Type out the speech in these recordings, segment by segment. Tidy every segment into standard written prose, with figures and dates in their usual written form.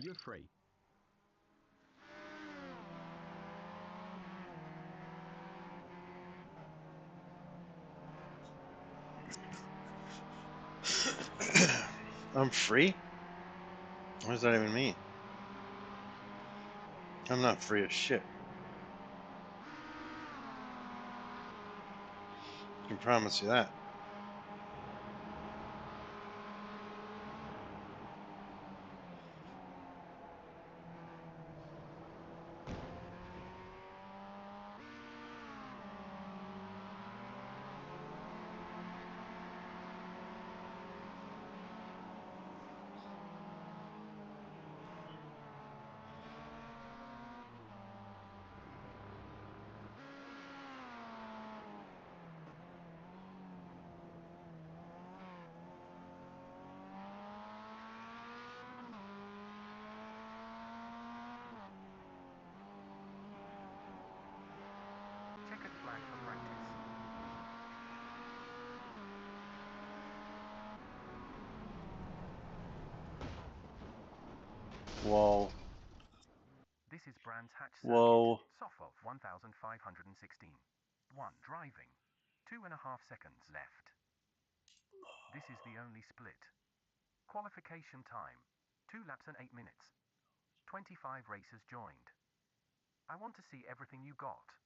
You're free. I'm free? What does that even mean? I'm not free as shit. I can promise you that. Checkered flag for practice. Whoa. This is Brands Hatch Circuit, Whoa. Sofov 1516. 1. Driving. 2.5 seconds left. This is the only split. Qualification time. 2 laps and 8 minutes. 25 racers joined. I want to see everything you got.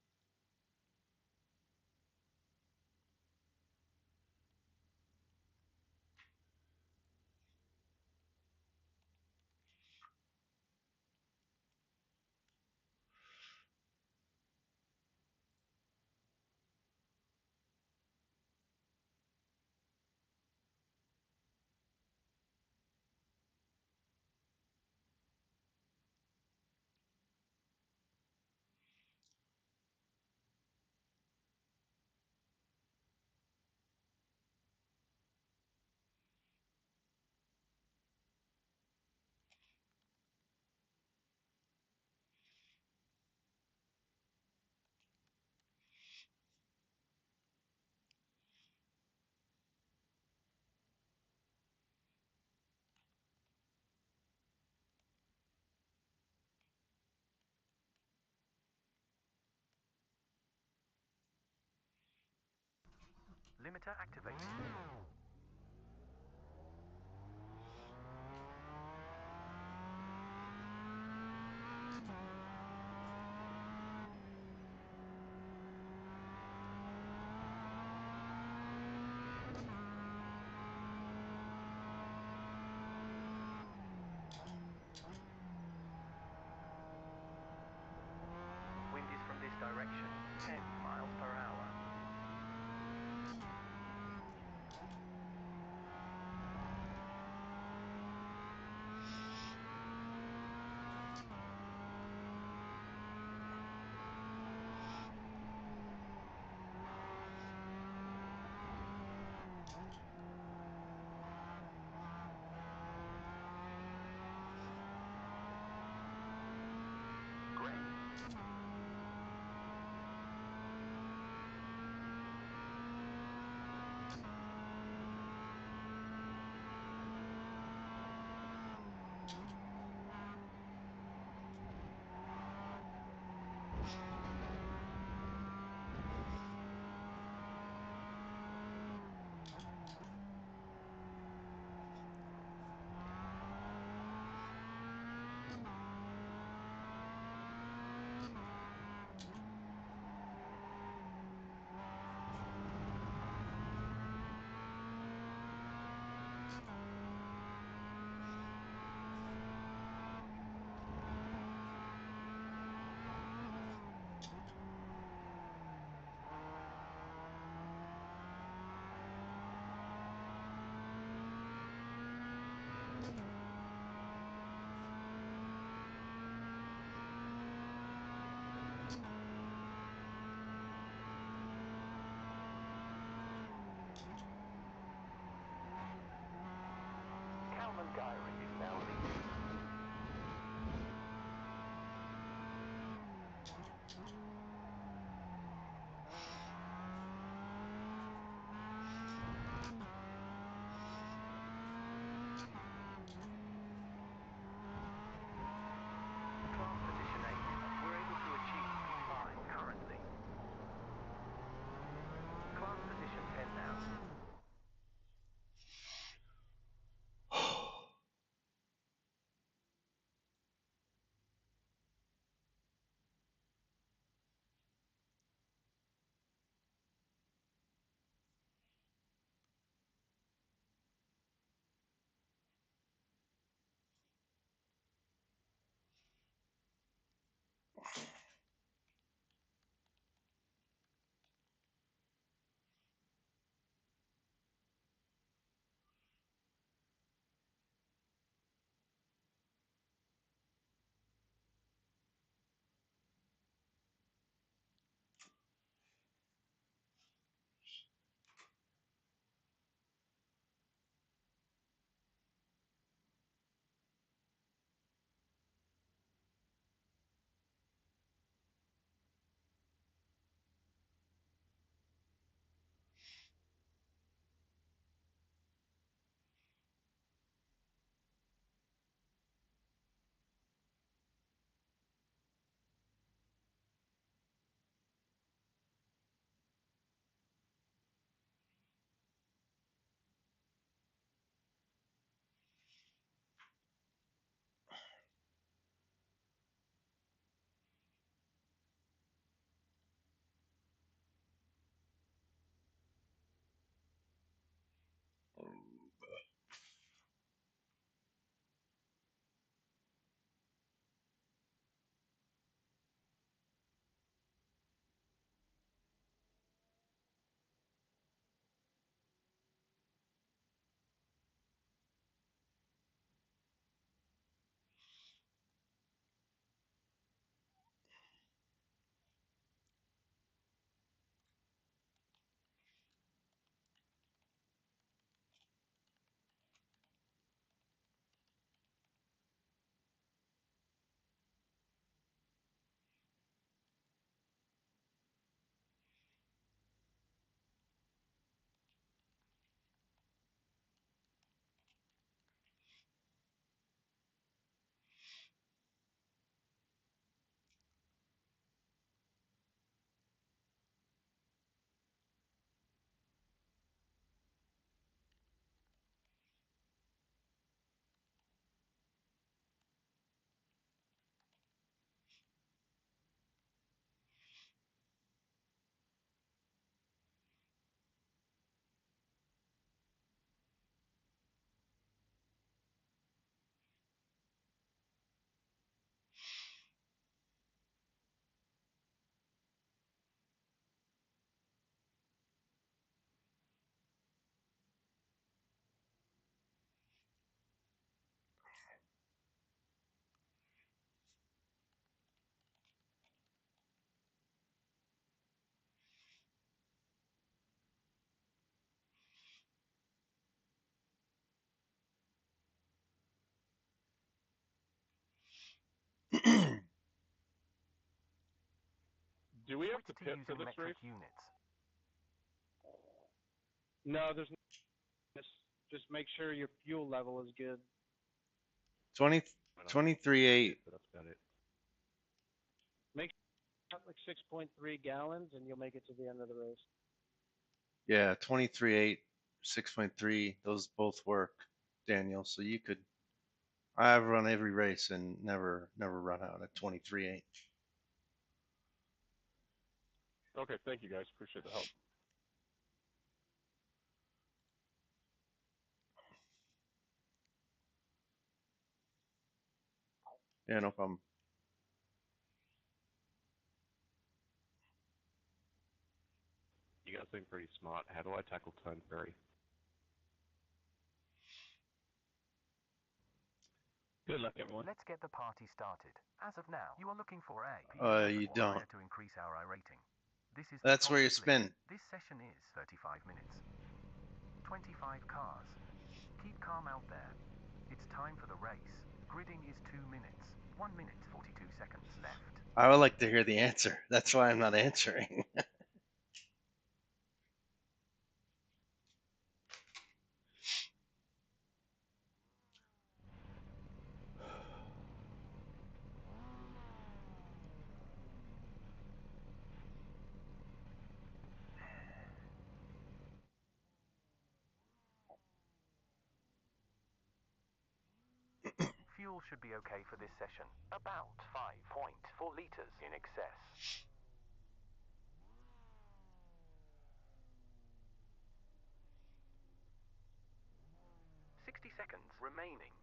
Limiter activated. Wind is from this direction, 10 miles per hour. Do we have to Switch to pit for using this metric race? units. No, there's no. Just make sure your fuel level is good. 20, 23.8. But that's about it. Make sure like 6.3 gallons, and you'll make it to the end of the race. Yeah, 23.8, 6.3. Those both work, Daniel. So you could. I've run every race and never run out at 23.8. Okay, thank you guys. Appreciate the help. Yeah, no problem. You guys seem pretty smart. How do I tackle turn 3? Good luck, everyone. Let's get the party started. As of now, you are looking for a You POF don't. to increase our iRating. This is That's the where you top split. spin. This session is 35 minutes. 25 cars. Keep calm out there. It's time for the race. Gridding is 2 minutes. 1 minute 42 seconds left. I would like to hear the answer. That's why I'm not answering. Fuel should be okay for this session. About 5.4 liters in excess. 60 seconds remaining.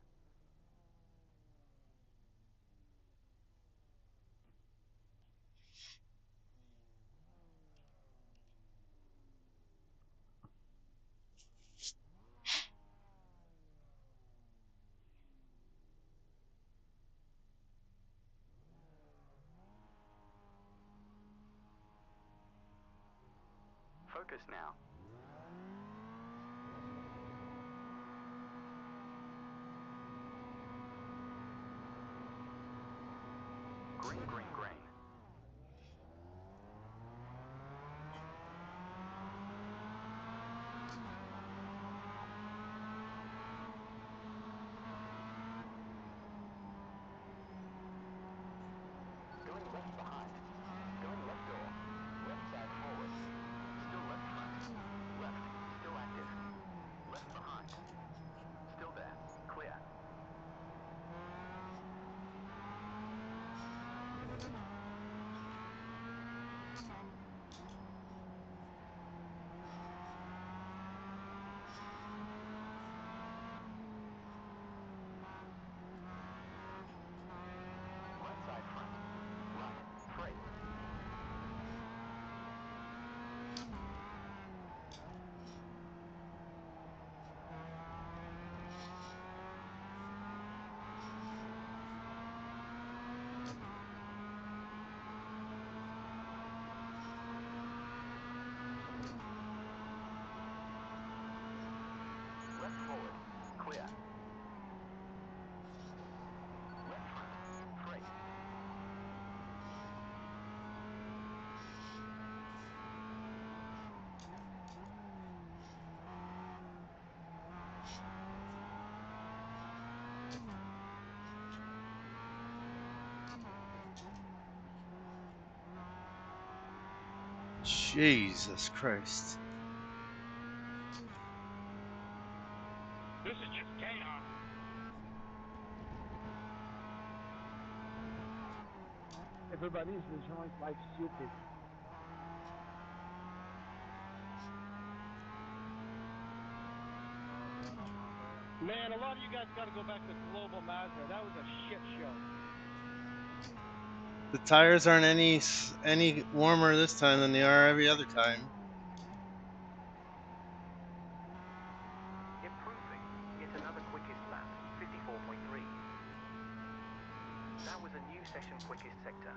Focus now. Green, green, green. Going left behind. Going left door. Left side forward. Still left front. Left. Still active. Left behind. Still there. Clear. Right side front. Right. Free. Left forward. Clear. Left front. Free. Jesus Christ. This is just chaos. Everybody's enjoying life stupid. Man, a lot of you guys got to go back to Global Mazda. That was a shit show. The tires aren't any warmer this time than they are every other time. Improving. Yet another quickest lap. 54.3. That was a new session quickest sector.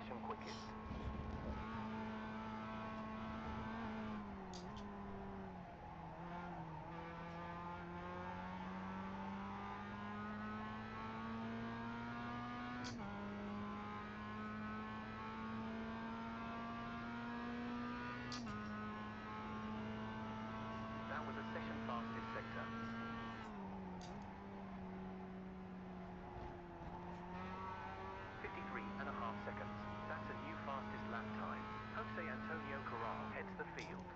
session quickest. That was a session fastest sector. 53.5 seconds. That's a new fastest lap time. Jose Antonio Corral heads the field.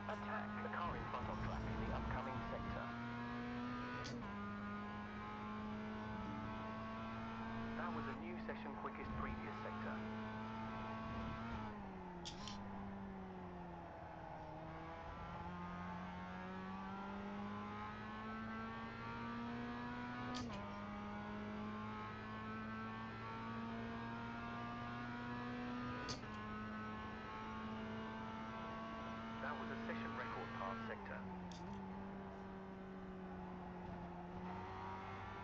Attack the car in front on track in the upcoming sector. That was a new session quickest previous sector. That was a session record pass sector.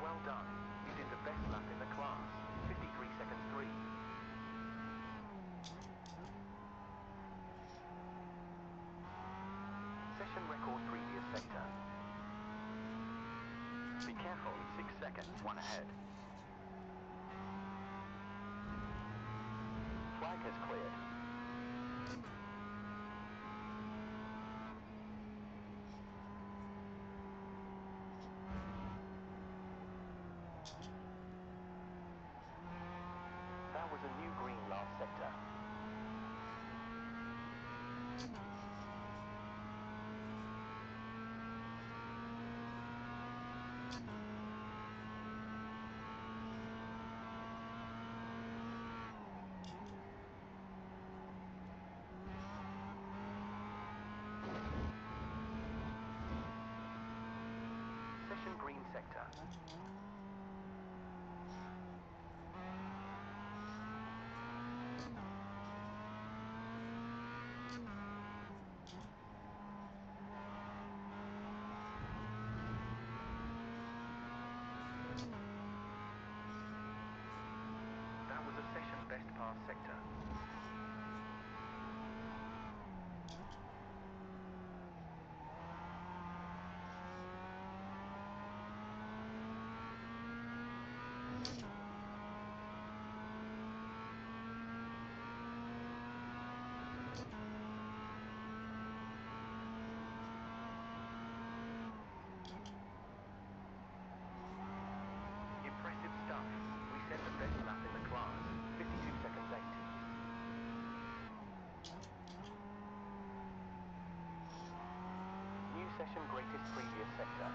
Well done. You did the best lap in the class. 53 seconds 3. Session record previous sector. Be careful, 6 seconds, 1 ahead. Flag has cleared. That was a new green last sector. Session green sector. That was a session best pass sector. Impressive stuff. We set the best lap in the class. 52 seconds 8. New session greatest previous sector.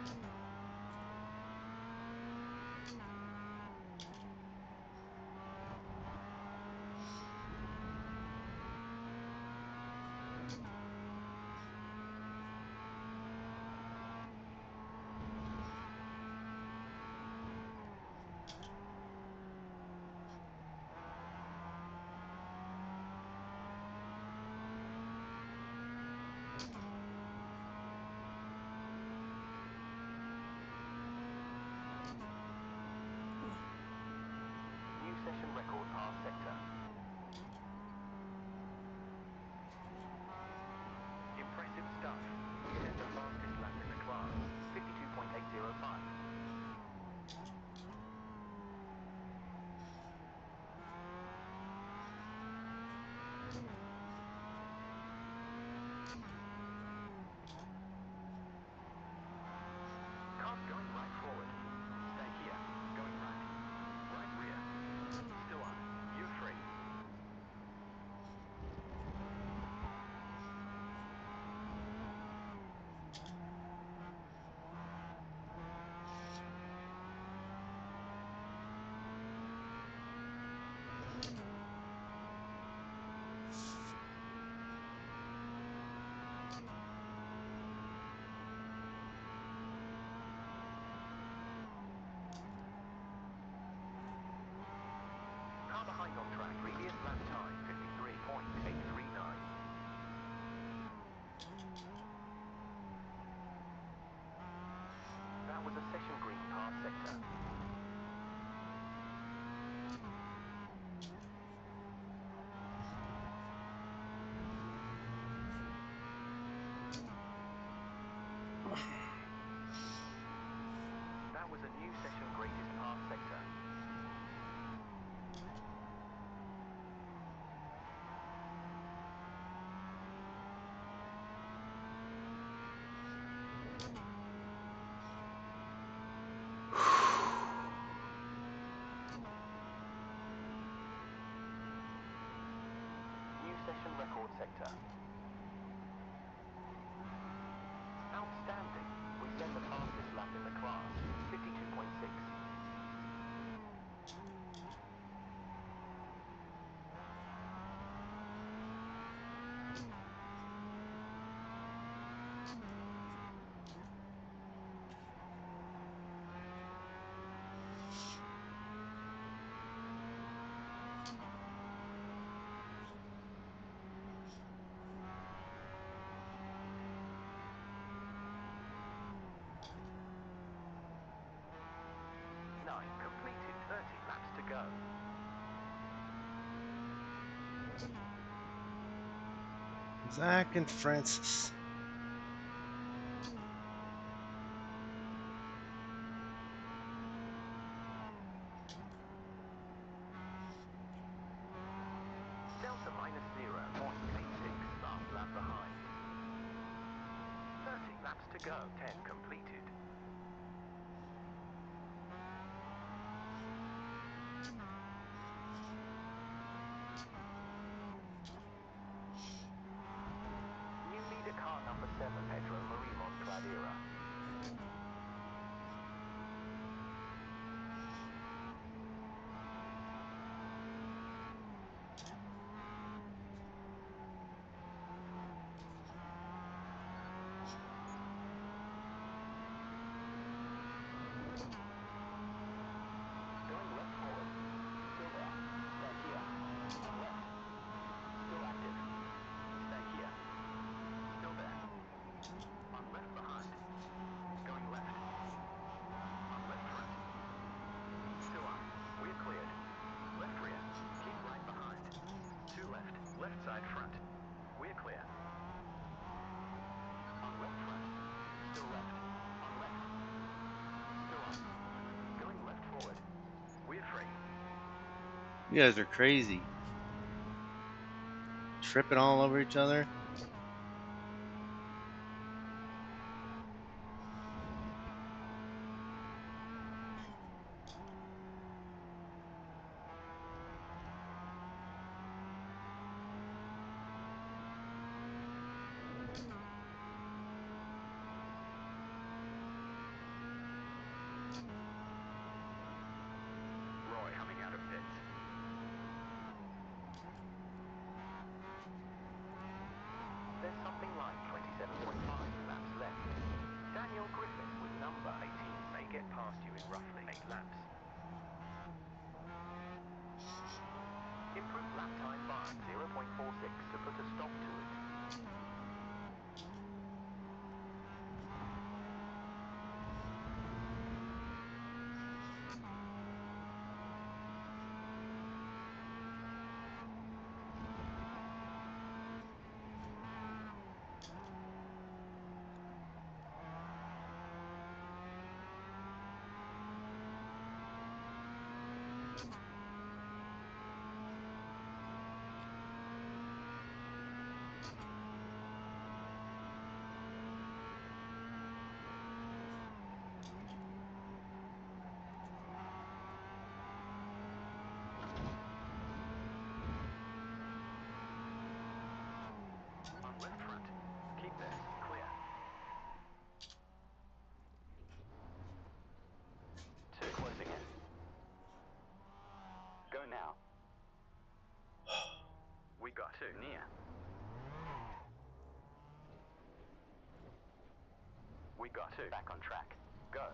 sector. Outstanding. We set the fastest lap in the class, 52.6. Completed, 30 laps to go. Zach and Francis. Delta -0, point P6, last lap behind. 30 laps to go, 10 completed. New leader car number 7, Pedro Marimon Cladera. Going left forward. Still there. Stay here. On left. Still active. Stay here. Still there. On left behind. Going left. On left front. Still on. We're cleared. Left rear. Keep right behind. 2 left. Left side front. We're clear. On left front. Still left. On left. Still on. Going left forward. We're free. You guys are crazy. Tripping all over each other. Roy coming out of pits. There's something like 27.5 laps left. Daniel Griffith with number 18 may get past you in roughly 8 laps. Improve lap time by 0.46 to put a stop to it. On left front. Keep this. Clear. 2 closing in. Go now. We got 2 near. We got 2 back on track. Go.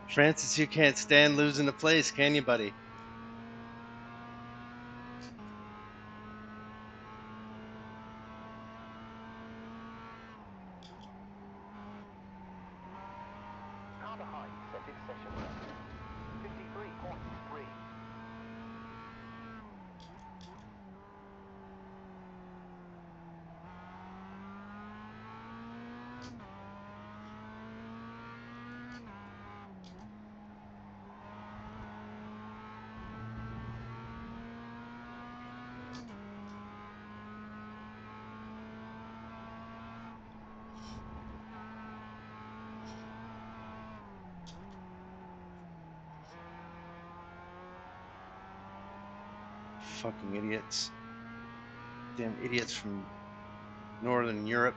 Francis, you can't stand losing a place, can you, buddy? Car behind set its session best. 53.3. Fucking idiots. Damn idiots from Northern Europe.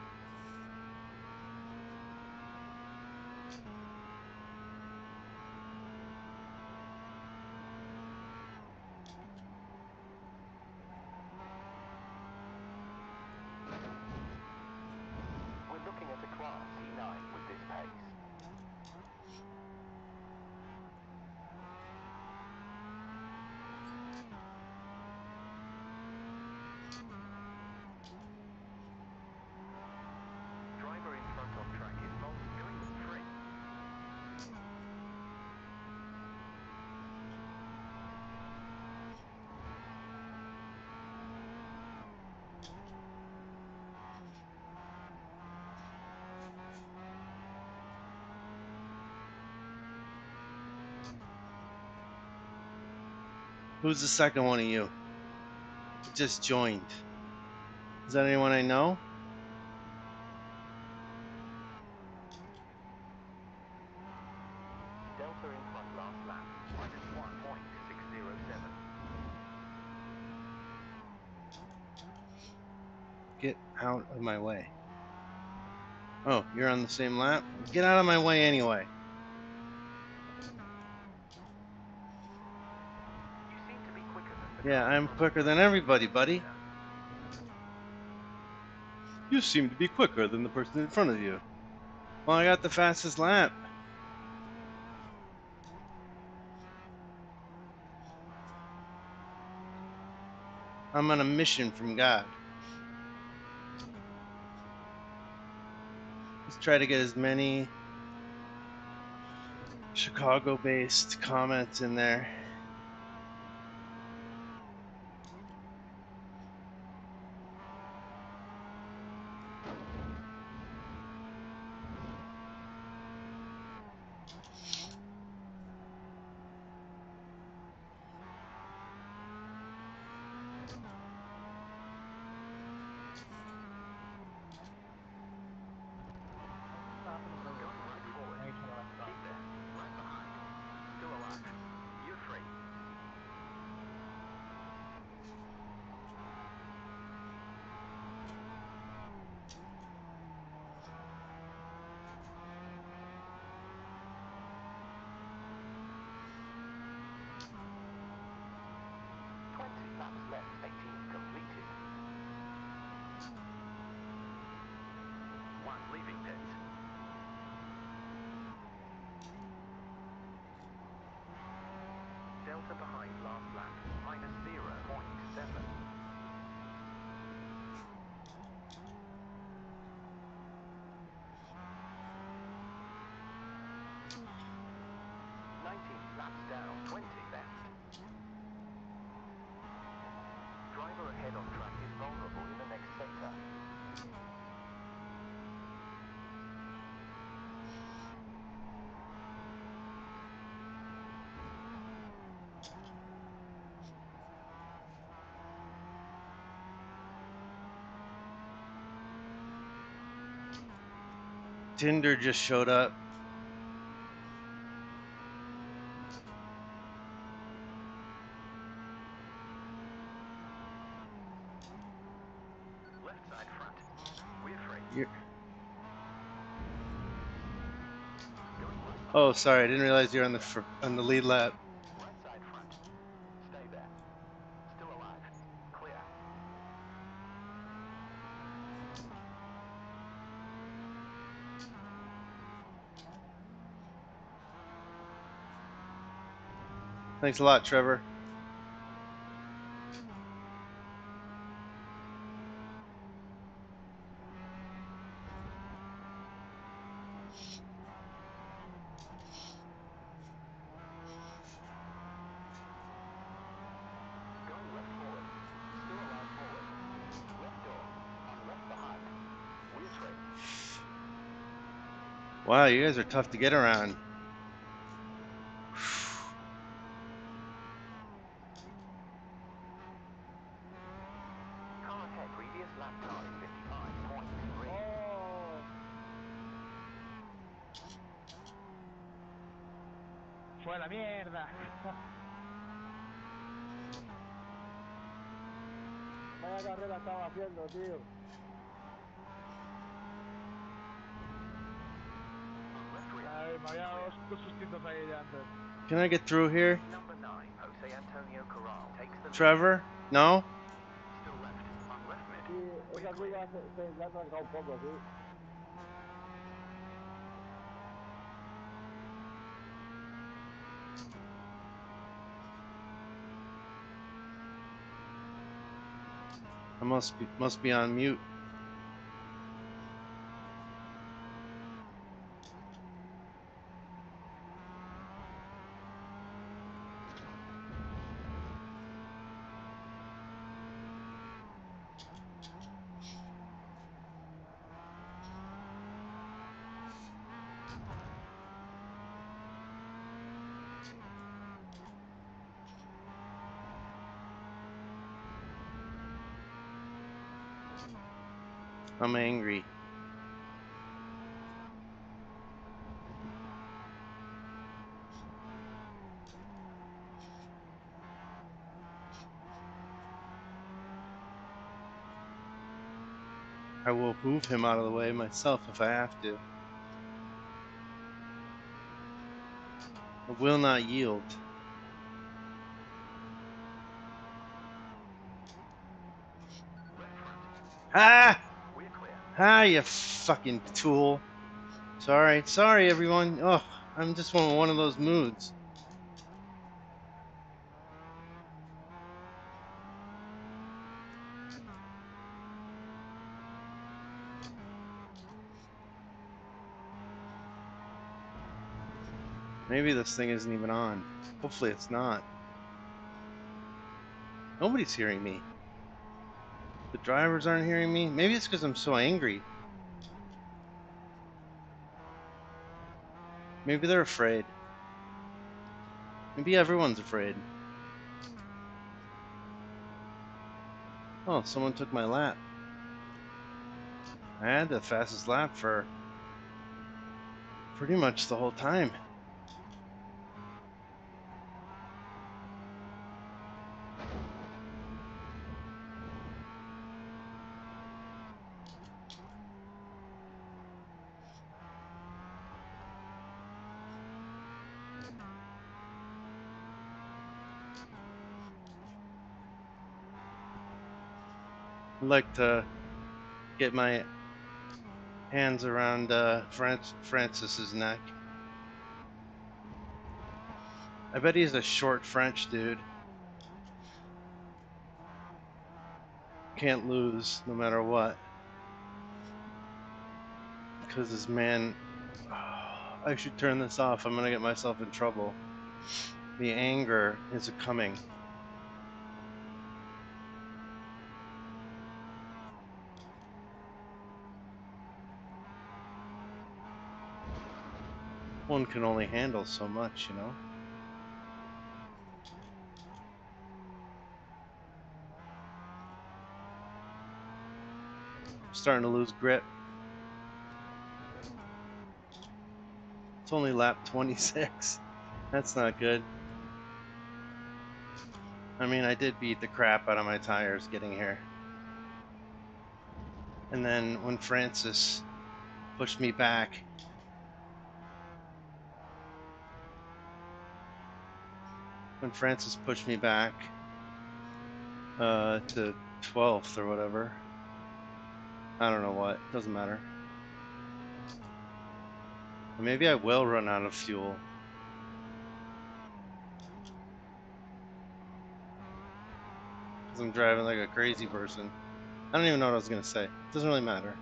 We're looking at a Class C9 with this pace. Driver in front on track is going free. Who's the second one of you? Just joined. Is that anyone I know? Delta in front last lap. -1.607. Get out of my way. Oh, you're on the same lap? Get out of my way anyway. You seem to be quicker than the Yeah, car in I'm front. quicker than everybody, buddy. You seem to be quicker than the person in front of you. Well, I got the fastest lap. I'm on a mission from God. Let's try to get as many Chicago-based comments in there. Stop and bring Going it. right forward. Right to left side. Keep there. Right behind. Still alive. You're free. Laps left. 18 completed. 1 leaving pits. Delta behind last lap. -0.7. Laps down. 20 left. Driver ahead on track is vulnerable in the next sector. Tinder just showed up. Left side front. We're free. You're... Going right behind. Oh, sorry, I didn't realize you're on the lead lap. Right side front. Stay there. Still alive. Clear. Thanks a lot, Trevor. Going left forward. Still allowed forward. Left door. On left behind. Wheel trim. Wow, you guys are tough to get around. Car ahead. Previous lap time 55.3. Oh. Fue a la mierda. Vaya carrera estaba haciendo, tío. Ay, me había dado dos sustitos ahí ya antes. Can I get through here? Number 9, Jose Antonio Corral takes the lead. Trevor? No? Still left. On left mid. Sí, esa curva se la ha atrasado un poco, sí. I must be on mute. I'm angry. I will move him out of the way myself if I have to. I will not yield. Ah! We're clear. Ah, you fucking tool. Sorry everyone. Ugh, I'm just one of those moods. Maybe this thing isn't even on. Hopefully it's not. Nobody's hearing me. The drivers aren't hearing me. Maybe it's because I'm so angry. Maybe they're afraid. Maybe everyone's afraid. Oh, someone took my lap. I had the fastest lap for pretty much the whole time. I'd like to get my hands around Francis's neck. I bet he's a short French dude. Can't lose no matter what. Because his man... I should turn this off. I'm going to get myself in trouble. The anger is coming. One can only handle so much, you know? I'm starting to lose grip. It's only lap 26. That's not good. I mean, I did beat the crap out of my tires getting here. And then when Francis pushed me back, to 12th or whatever, I don't know what, doesn't matter. Maybe I will run out of fuel. because I'm driving like a crazy person. I don't even know what I was gonna say. It doesn't really matter.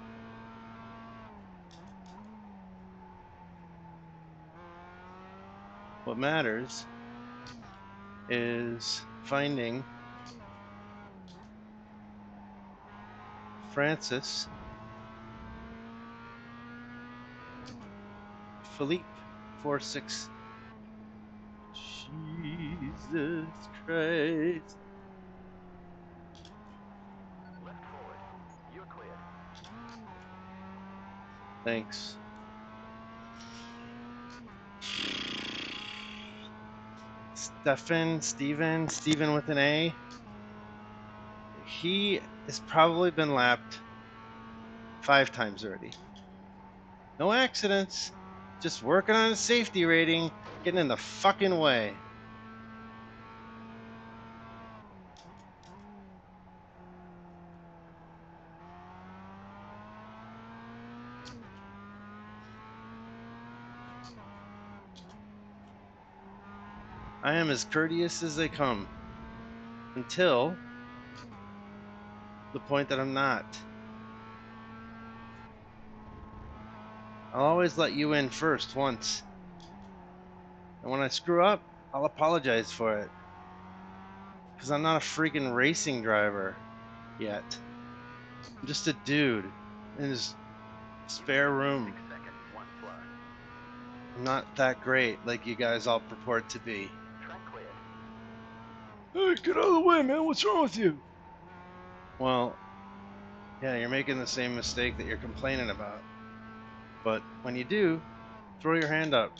What matters is finding Francis Philippe 46. Jesus Christ. Left forward. You're cleared. Thanks. Steven with an A. He has probably been lapped 5 times already. No accidents. Just working on his safety rating, getting in the fucking way. I am as courteous as they come until the point that I'm not. I'll always let you in first once. And when I screw up, I'll apologize for it. Because I'm not a freaking racing driver yet. I'm just a dude in his spare room. 6 seconds. One slow. I'm not that great like you guys all purport to be. Track cleared. Hey, get out of the way, man. What's wrong with you? Well, yeah, you're making the same mistake that you're complaining about. But when you do, throw your hand up.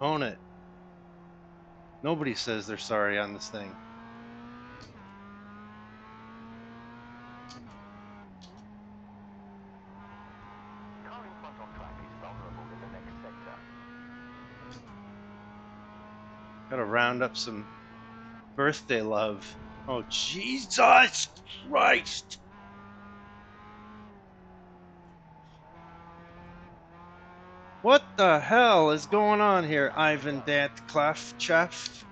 Own it. Nobody says they're sorry on this thing. Car in front on track is vulnerable in the next sector. Gotta round up some birthday love. Oh, Jesus Christ! What the hell is going on here, Ivan Dat Chef?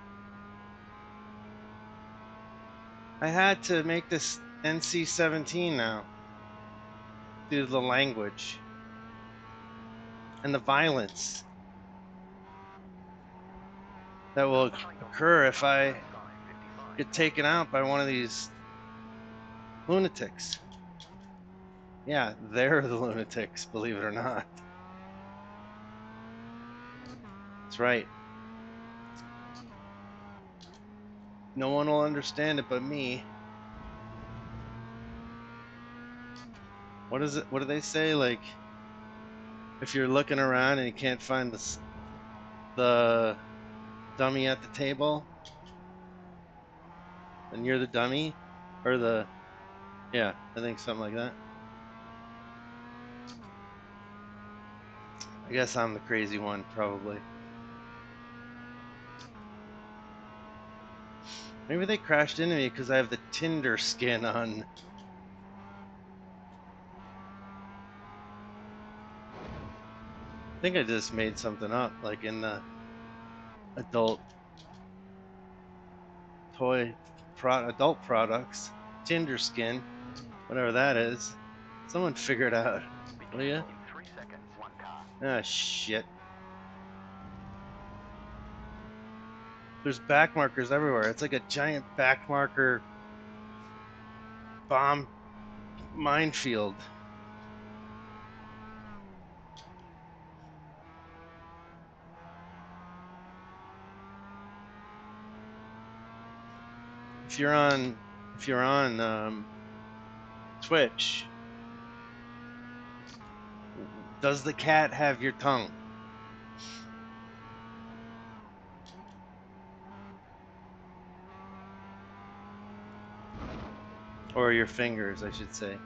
I had to make this NC-17 now due to the language and the violence that will occur if I get taken out by one of these lunatics. Yeah, they're the lunatics, believe it or not. That's right. No one will understand it but me. What is it? What do they say? Like, if you're looking around and you can't find the dummy at the table, then you're the dummy, or yeah, I think something like that. I guess I'm the crazy one, probably. Maybe they crashed into me because I have the Tinder skin on. I think I just made something up, like in the adult adult products, Tinder skin, whatever that is. Someone figure it out. Will ya? In 3 seconds. One car. Ah, shit. There's back markers everywhere. It's like a giant back marker bomb minefield. If you're on Twitch, does the cat have your tongue? Or your fingers, I should say.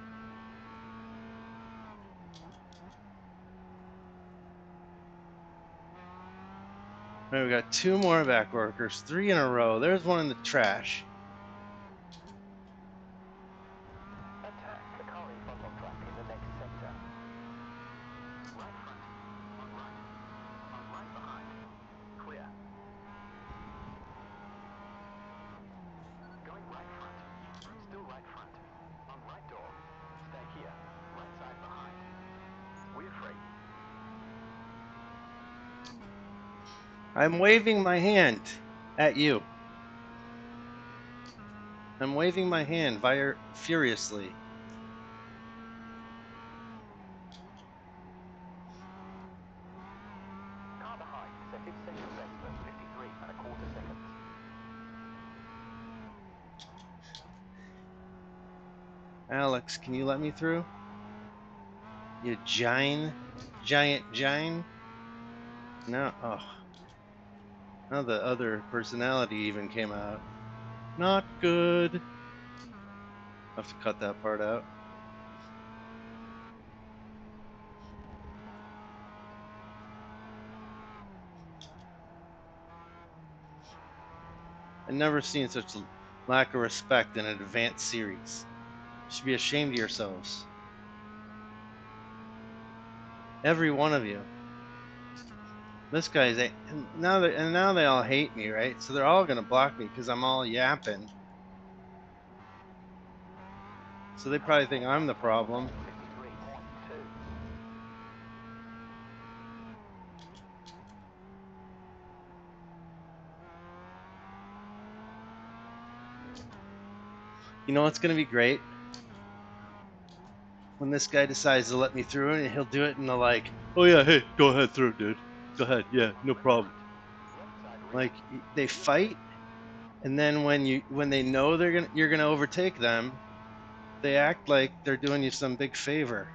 All right, we got 2 more back workers, 3 in a row. There's one in the trash. Attack. The car in front on track in the next sector. Right front. On right. On right behind. Clear. Going right front. I'm waving my hand at you. I'm waving my hand furiously. Car behind set its second best at 53.25 seconds. Alex, can you let me through? You giant. No, oh. Now the other personality even came out. Not good. I'll have to cut that part out. I've never seen such a lack of respect in an advanced series. You should be ashamed of yourselves. Every one of you. This guy's now they all hate me, right? So they're all gonna block me because I'm all yapping. So they probably think I'm the problem. 53.2. You know what's gonna be great? When this guy decides to let me through, and he'll do it in the like, oh yeah, hey, go ahead through, dude. Go ahead, yeah, no problem. Like they fight, and then when they know you're gonna overtake them, they act like they're doing you some big favor.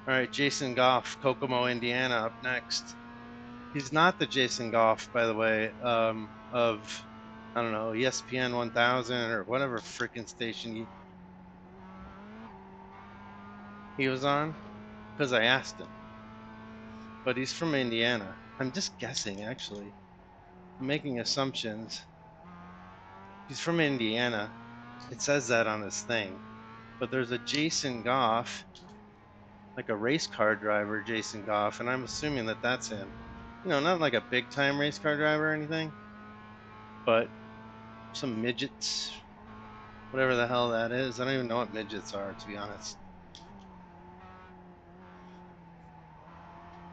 All right, Jason Goff, Kokomo, Indiana, up next. He's not the Jason Goff, by the way, of I don't know ESPN 1000 or whatever freaking station he was on, because I asked him. But he's from Indiana. I'm just guessing, actually. I'm making assumptions. He's from Indiana. It says that on his thing. But there's a Jason Goff, like a race car driver, Jason Goff, and I'm assuming that that's him. You know, not like a big time race car driver or anything, but some midgets, whatever the hell that is. I don't even know what midgets are, to be honest.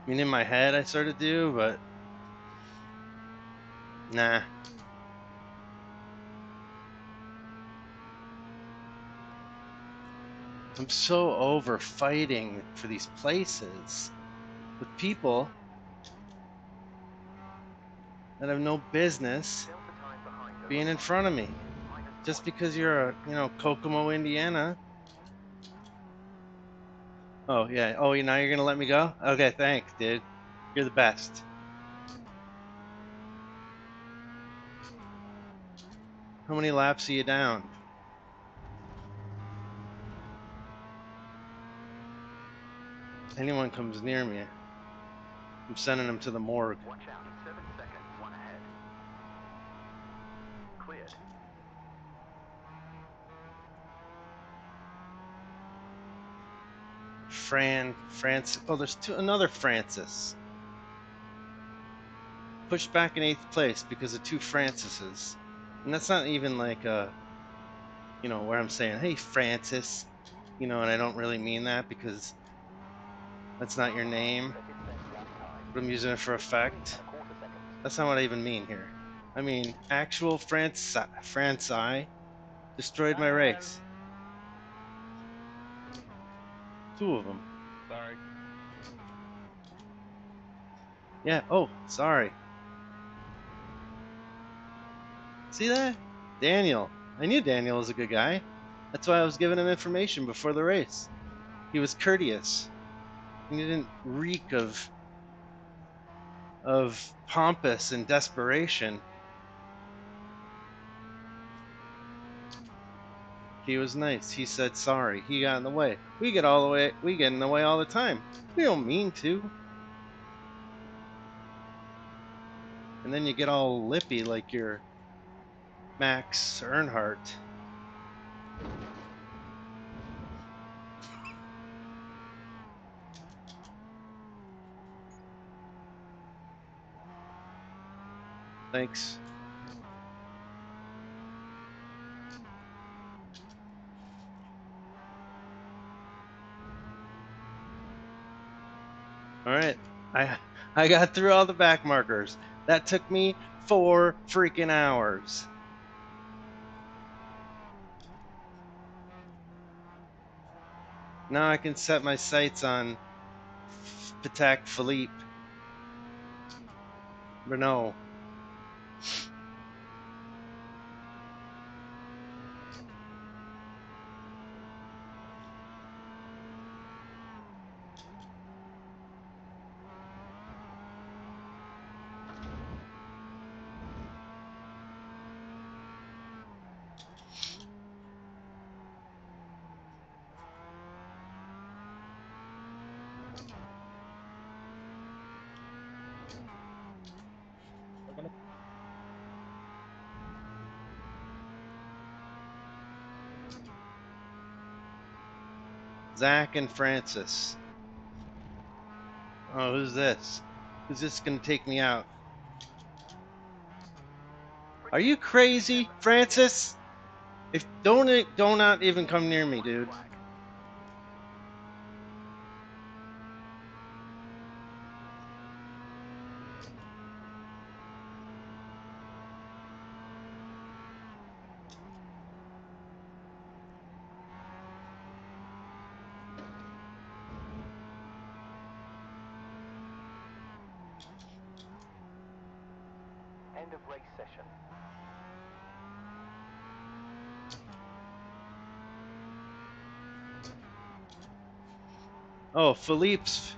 I mean, in my head, I sort of do, but nah. I'm so over fighting for these places with people that have no business Delta time behind over being in 5 front of me. minus Just 0.6 because you're Kokomo, Indiana. Oh, yeah. Oh, now you're going to let me go? Okay, thanks, dude. You're the best. How many laps are you down? Anyone comes near me, I'm sending them to the morgue. Watch out, 7 seconds, 1 ahead. Cleared. Francis. Oh, there's another Francis. Pushed back in 8th place because of two Francises. And that's not even like where I'm saying, hey, Francis, and I don't really mean that because that's not your name, Set its best lap time. but I'm using it for effect. 53.25 seconds. That's not what I even mean here. I mean, actual Franci destroyed my race. Two of them. Sorry. Yeah, oh, sorry. See that? Daniel. I knew Daniel was a good guy. That's why I was giving him information before the race. He was courteous. And he didn't reek of pompous and desperation. He was nice. He said sorry. He got in the way. We get in the way all the time. We don't mean to. And then you get all lippy like you're Max Earnhardt. Thanks. All right. I got through all the back markers. That took me 4 freaking hours. Now I can set my sights on Patak Philippe. Renault. We're gonna Zach and Francis. Oh, who's this? Who's this gonna take me out? Are you crazy, Francis? If don't not even come near me, dude. End of race session. Oh, Philippe's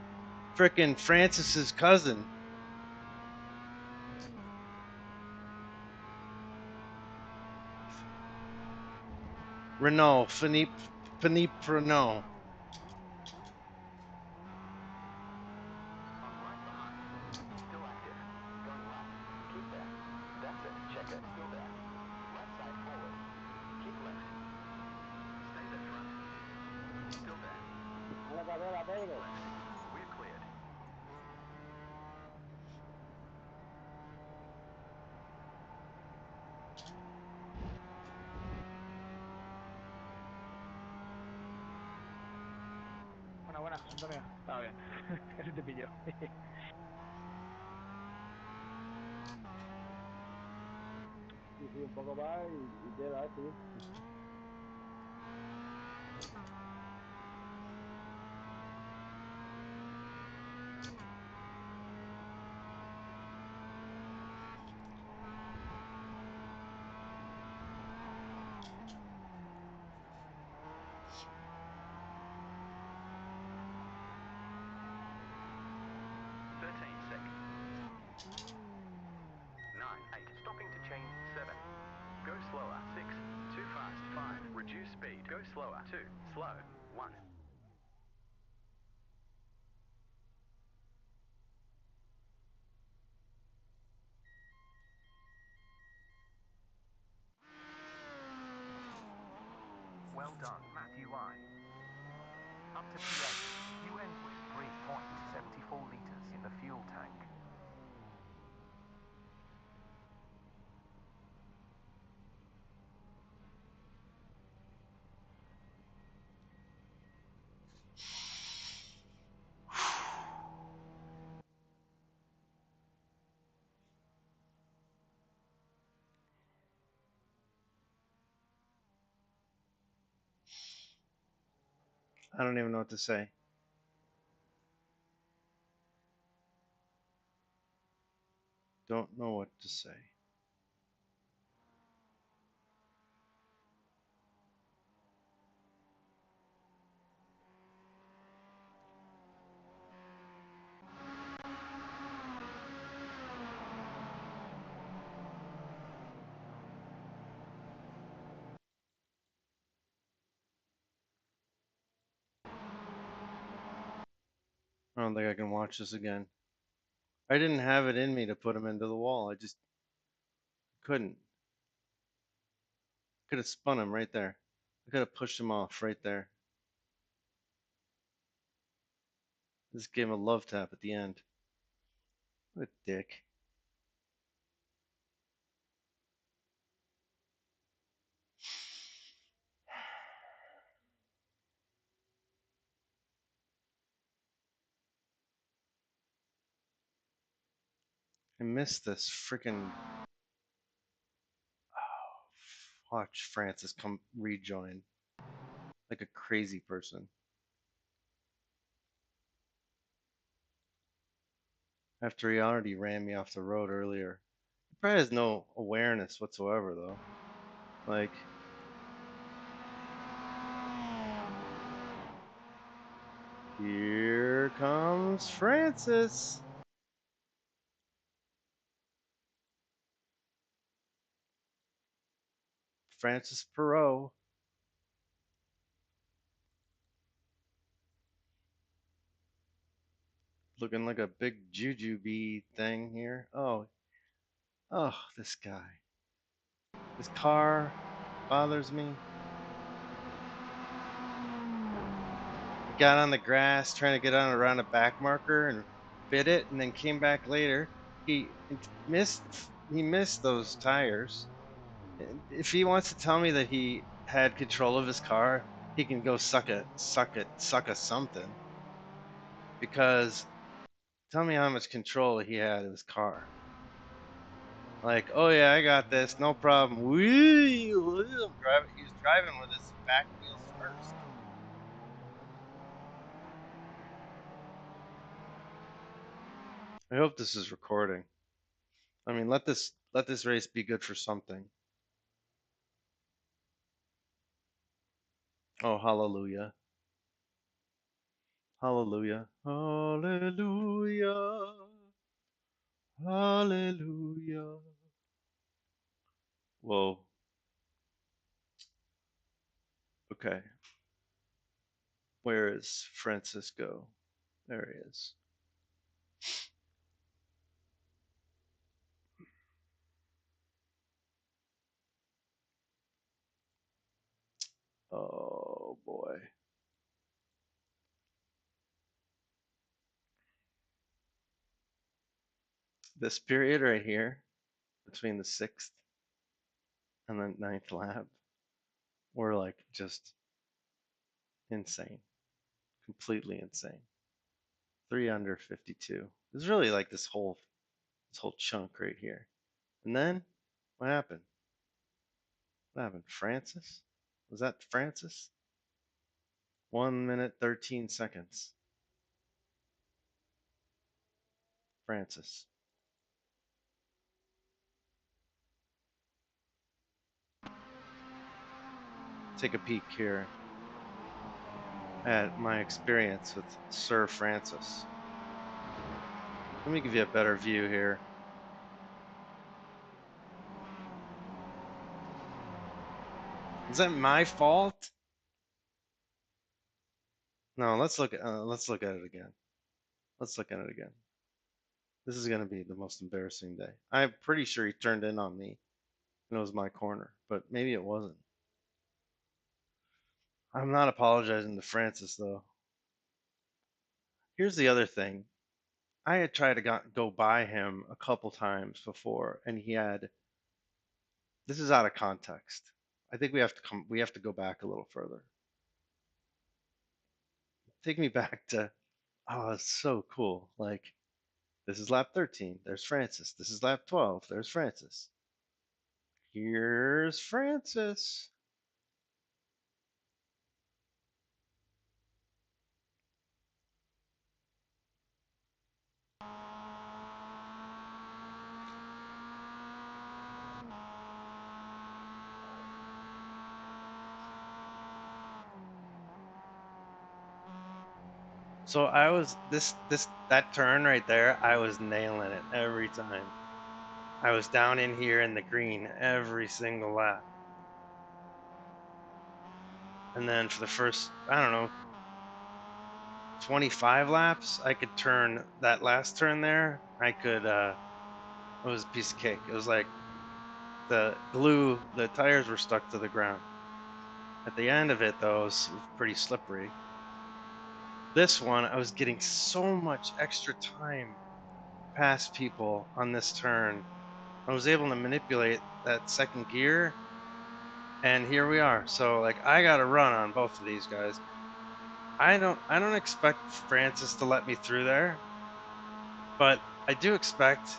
frickin' Francis's cousin. Renault, Philippe Renault. I'm right behind. Still active. Going left. Keep there. That's it. Checker. Still there. Right side forward. Keep left. Stay there front. Still there. a la carrera, Pedro. Left. We're cleared. Buena, buena, Antonio. Estaba bien. Casi te pilló. Sí, sí, un poco más y queda, sí. Stopping to change 7. Go slower 6. Too fast 5. Reduce speed. Go slower 2. Slow 1. Well done, Matthew I. Up to P8. You end with 3.74 liters in the fuel tank. I don't even know what to say. Don't know what to say. I don't think I can watch this again. I didn't have it in me to put him into the wall. I just couldn't. Could have spun him right there. I could have pushed him off right there. Just gave him a love tap at the end. What a dick. I missed this freaking. Watch Francis come rejoin like a crazy person. After he already ran me off the road earlier. He probably has no awareness whatsoever, though. Like, here comes Francis. Francis Perot. Looking like a big jujube thing here. Oh, this guy. This car bothers me. He got on the grass trying to get on around a back marker and bit it, and then came back later. He missed. He missed those tires. If he wants to tell me that he had control of his car, he can go suck a something. Because tell me how much control he had of his car. Like, oh yeah, I got this, no problem. He was driving with his back wheels first. I hope this is recording. I mean, let this race be good for something. Oh, hallelujah. Hallelujah. Hallelujah. Hallelujah. Whoa. Okay. Where is Francisco? There he is. Oh boy. This period right here, between the 6th and the 9th lap, were like just insane. Completely insane. 3 under 52. It's really like this whole chunk right here. And then what happened? What happened? Francis? Was that Francis? 1 minute 13 seconds. Francis. Take a peek here at my experience with Sir Francis. Let me give you a better view here. Is that my fault? No, let's look at it again. Let's look at it again. This is going to be the most embarrassing day. I'm pretty sure he turned in on me and it was my corner, but maybe it wasn't. I'm not apologizing to Francis though. Here's the other thing. I had tried to go by him a couple times before, and he had. This is out of context. I think we have to go back a little further. Take me back to. Oh, it's so cool. Like, this is lap 13. There's Francis. This is lap 12. There's Francis. Here's Francis. So I was that turn right there, I was nailing it every time. I was down in here in the green every single lap. And then for the first, I don't know, 25 laps, I could turn that last turn there. I could it was a piece of cake. It was like the tires were stuck to the ground. At the end of it though, it was pretty slippery. This one, I was getting so much extra time past people on this turn. I was able to manipulate that second gear, and here we are. So like I got to run on both of these guys. I don't expect Francis to let me through there, but I do expect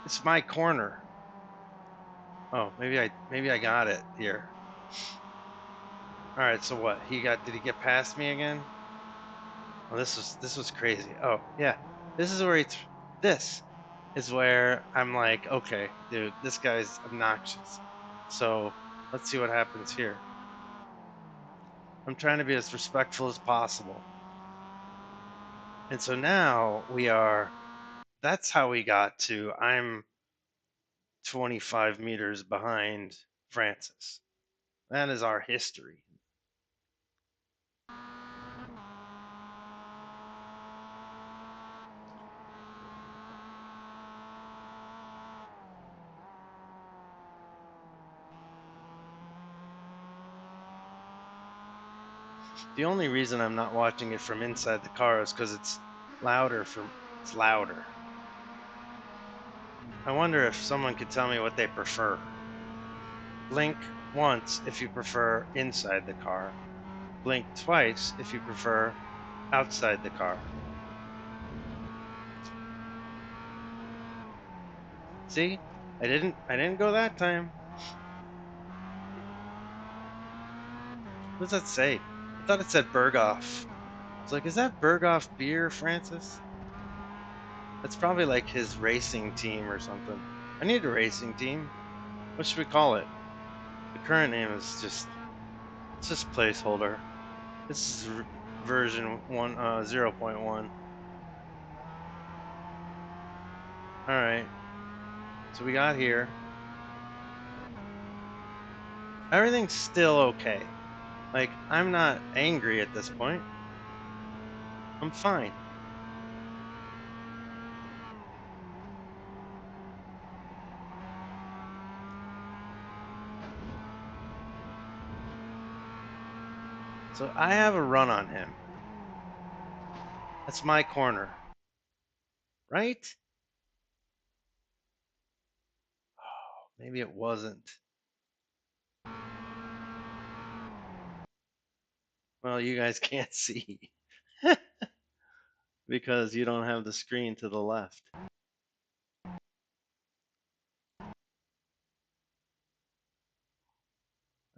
It's my corner. Oh, maybe I got it here. All right, so what? Did he get past me again? Oh, this was crazy. Oh, yeah. This is where this is where I'm like, okay, dude, this guy's obnoxious. So, let's see what happens here. I'm trying to be as respectful as possible. And so now that's how we got to, I'm 25 meters behind Francis. That is our history. The only reason I'm not watching it from inside the car is because it's louder. I wonder if someone could tell me what they prefer. Blink once if you prefer inside the car. Blink twice if you prefer outside the car. See? I didn't go that time. What does that say? I thought it said Berghoff. It's like, is that Berghoff beer, Francis? That's probably like his racing team or something. I need a racing team. What should we call it? The current name is it's just placeholder. This is version 0.1. All right. So we got here. Everything's still okay. Like, I'm not angry at this point. I'm fine. So I have a run on him. That's my corner. Right? Oh, maybe it wasn't. Well, you guys can't see because you don't have the screen to the left.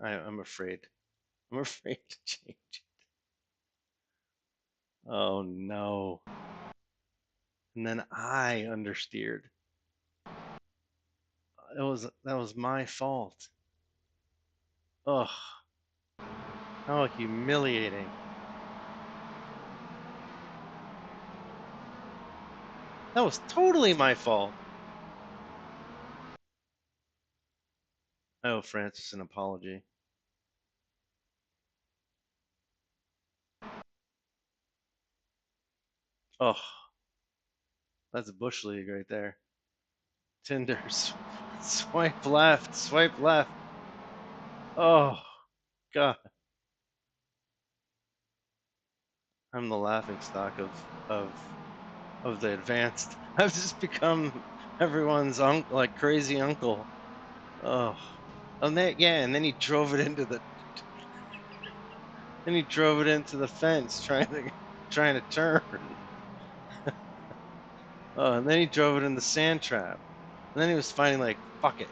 I'm afraid. I'm afraid to change it. Oh no. And then I understeered. That was my fault. Ugh. How humiliating. That was totally my fault. I owe Francis an apology. Oh, that's Bush League right there. Tinder's. Swipe left, swipe left. Oh, God. I'm the laughing stock of the advanced. I've just become everyone's like crazy uncle. Oh, and then he drove it into the. Then he drove it into the fence, trying to turn. Oh, and then he drove it in the sand trap. And then he was finally like, "Fuck it,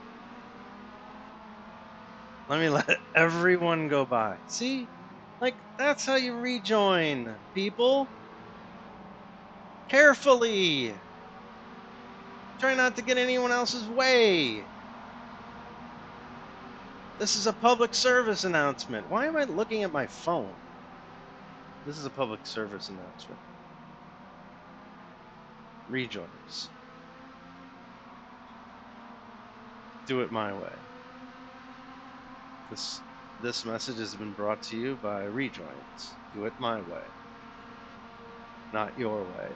let me let everyone go by." See, like that's how you rejoin people. Carefully. Try not to get anyone else's way. This is a public service announcement. Why am I looking at my phone? This is a public service announcement. Rejoins. Do it my way. This message has been brought to you by Rejoins. Do it my way, not your way.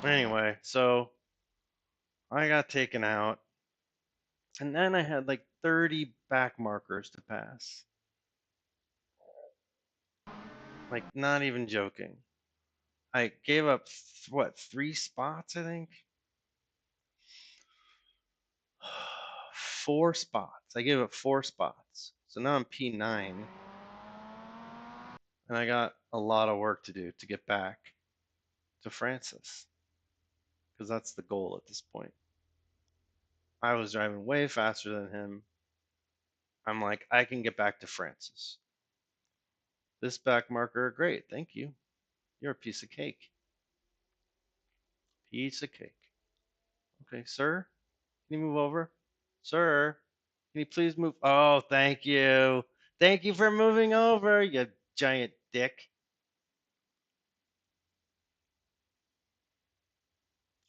Anyway, so I got taken out, and then I had like 30 back markers to pass. Like, not even joking. I gave up, 3 spots, I think? 4 spots. I gave up 4 spots. So now I'm P9. And I got a lot of work to do to get back to Francis. because that's the goal at this point. I was driving way faster than him. I'm like, I can get back to Francis. This back marker, great, thank you. You're a piece of cake. Piece of cake. Okay, sir, can you move over? Sir, can you please move? Oh, thank you. Thank you for moving over, you giant dick.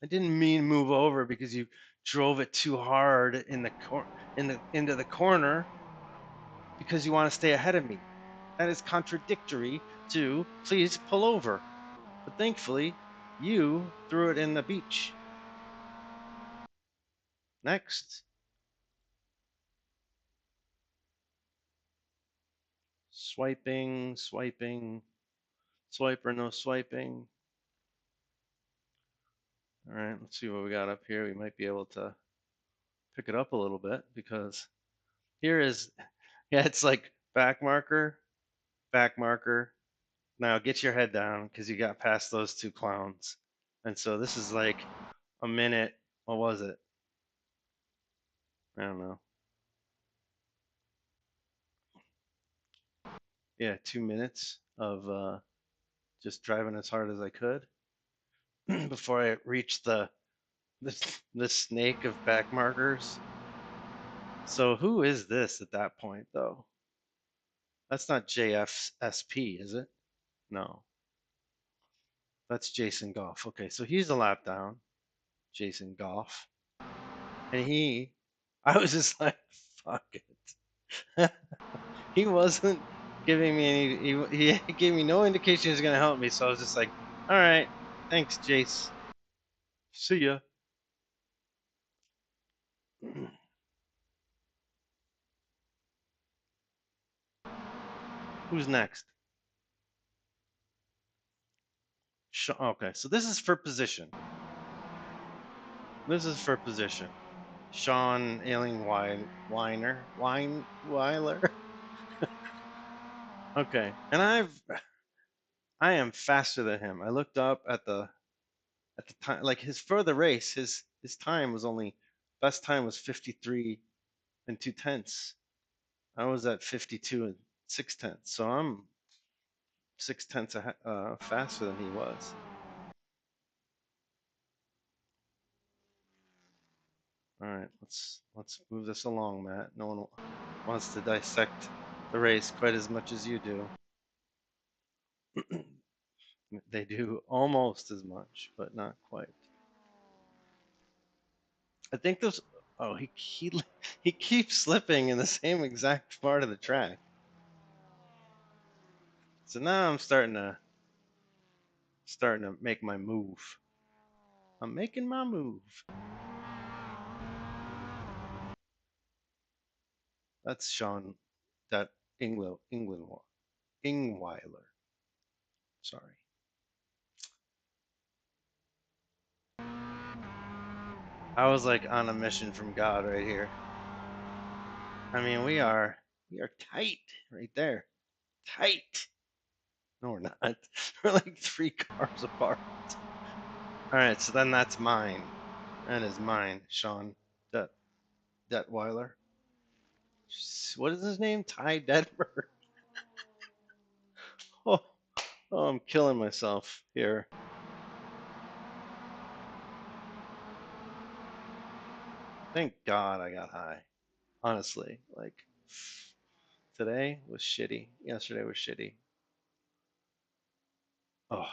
I didn't mean move over because you drove it too hard in into the corner because you want to stay ahead of me. That is contradictory to please pull over. But thankfully, you threw it in the beach. Next. Swiping, swiping, swipe or no swiping. All right, let's see what we got up here. We might be able to pick it up a little bit because here is, yeah, it's like back marker, back marker. Now get your head down because you got past those two clowns. And so this is like a minute. What was it? I don't know. Yeah, 2 minutes of just driving as hard as I could before I reached the snake of back markers. So who is this at that point though? That's not JFSP, is it? No. That's Jason Goff. Okay, so he's a lap down. Jason Goff. And I was just like, fuck it. He wasn't giving me any, he gave me no indication he was going to help me. So I was just like, all right, thanks, Jace. See ya. Who's next? Okay, so this is for position. This is for position. Sean Ailing Weiler. Okay, and I am faster than him. I looked up at the time, like his for the race, his time was only best time was 53 and 2/10. I was at 52 and 6/10, so I'm 6/10 faster than he was. All right, let's move this along, Matt. No one wants to dissect the race quite as much as you do. They do almost as much, but not quite. I think those. Oh, he keeps slipping in the same exact part of the track. So now I'm starting to make my move. I'm making my move. That's Sean, that Ingweiler. Sorry. I was like on a mission from God right here. I mean, we are tight right there. Tight. No, we're not. We're like 3 cars apart. All right, so then that's mine. That is mine, Sean Detweiler. What is his name? Ty Detmer. Oh, I'm killing myself here. Thank God I got high. Honestly, like today was shitty. Yesterday was shitty. Oh,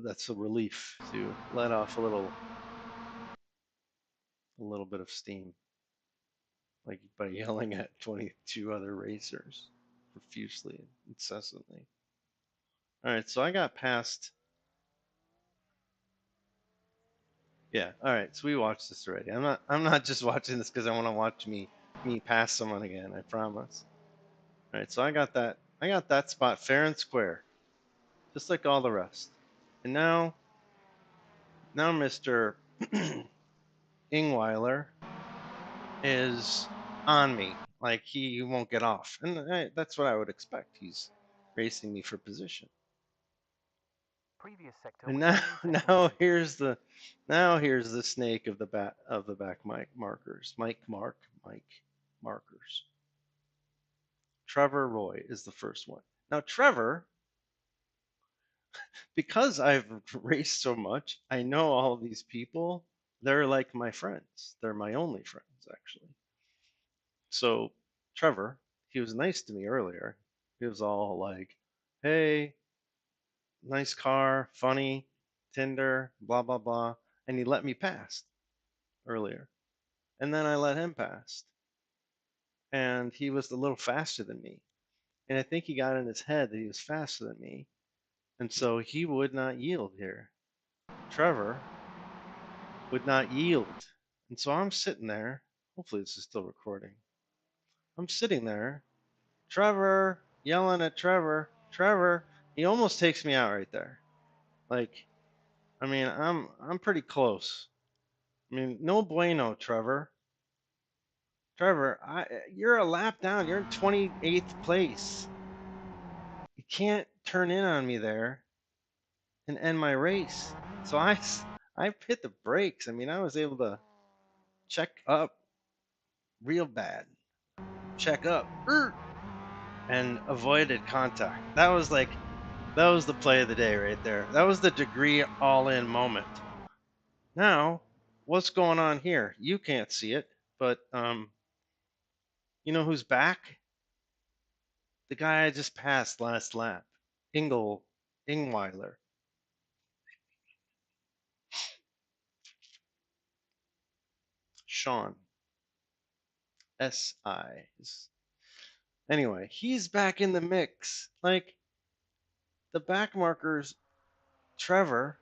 that's a relief to let off a little bit of steam, like by yelling at 22 other racers profusely, incessantly. All right, so I got past. Yeah, all right, so we watched this already. I'm not just watching this because I want to watch me pass someone again. I promise. All right, so I got that spot fair and square, just like all the rest. And now Mr. Ingweiler is on me, like he won't get off, and that's what I would expect. He's racing me for position. Previous sector And was now, 10 seconds now later. here's the snake of the back markers. Mike markers. Trevor Roy is the first one. Now Trevor, because I've raced so much, I know all of these people. They're like my friends. They're my only friends, actually. So Trevor, he was nice to me earlier. He was all like, "Hey, nice car, funny, Tinder, blah blah blah," and he let me pass earlier. And then I let him pass, and he was a little faster than me. And I think he got in his head that he was faster than me, and so he would not yield here. Trevor would not yield. And so I'm sitting there. Hopefully, this is still recording. I'm sitting there, Trevor, yelling at Trevor. Trevor, he almost takes me out right there. Like, I mean, I'm pretty close. I mean, no bueno, Trevor. Trevor, you're a lap down. You're in 28th place. You can't turn in on me there and end my race. So I hit the brakes. I mean, I was able to check up real bad. Check up and avoided contact. That was the play of the day right there. That was the degree all in moment. Now, what's going on here? You can't see it, but you know who's back? The guy I just passed last lap, Ingweiler. Sean SI. Anyway, he's back in the mix. Like the back markers, Trevor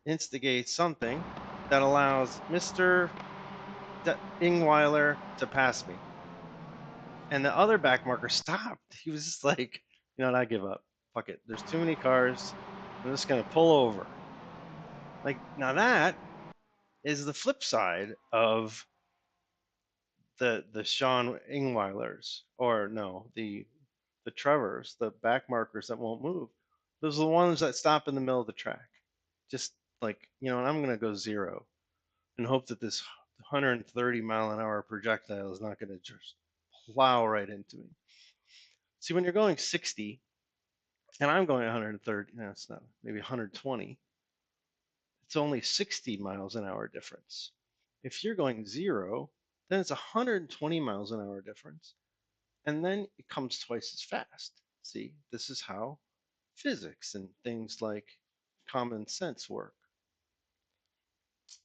instigates something that allows Mr. Ingweiler to pass me. And the other back marker stopped. He was just like, you know what, I give up. Fuck it. There's too many cars. I'm just gonna pull over. Like now that is the flip side of the Sean Ingweilers, or no, the Trevors, the back markers that won't move. Those are the ones that stop in the middle of the track. Just like, you know, and I'm gonna go zero and hope that this 130-mile-an-hour projectile is not gonna just plow right into me. See, when you're going 60 and I'm going 130, no, it's not, maybe 120, it's only 60 miles an hour difference. If you're going zero, then it's 120 miles an hour difference. And then it comes twice as fast. See, this is how physics and things like common sense work.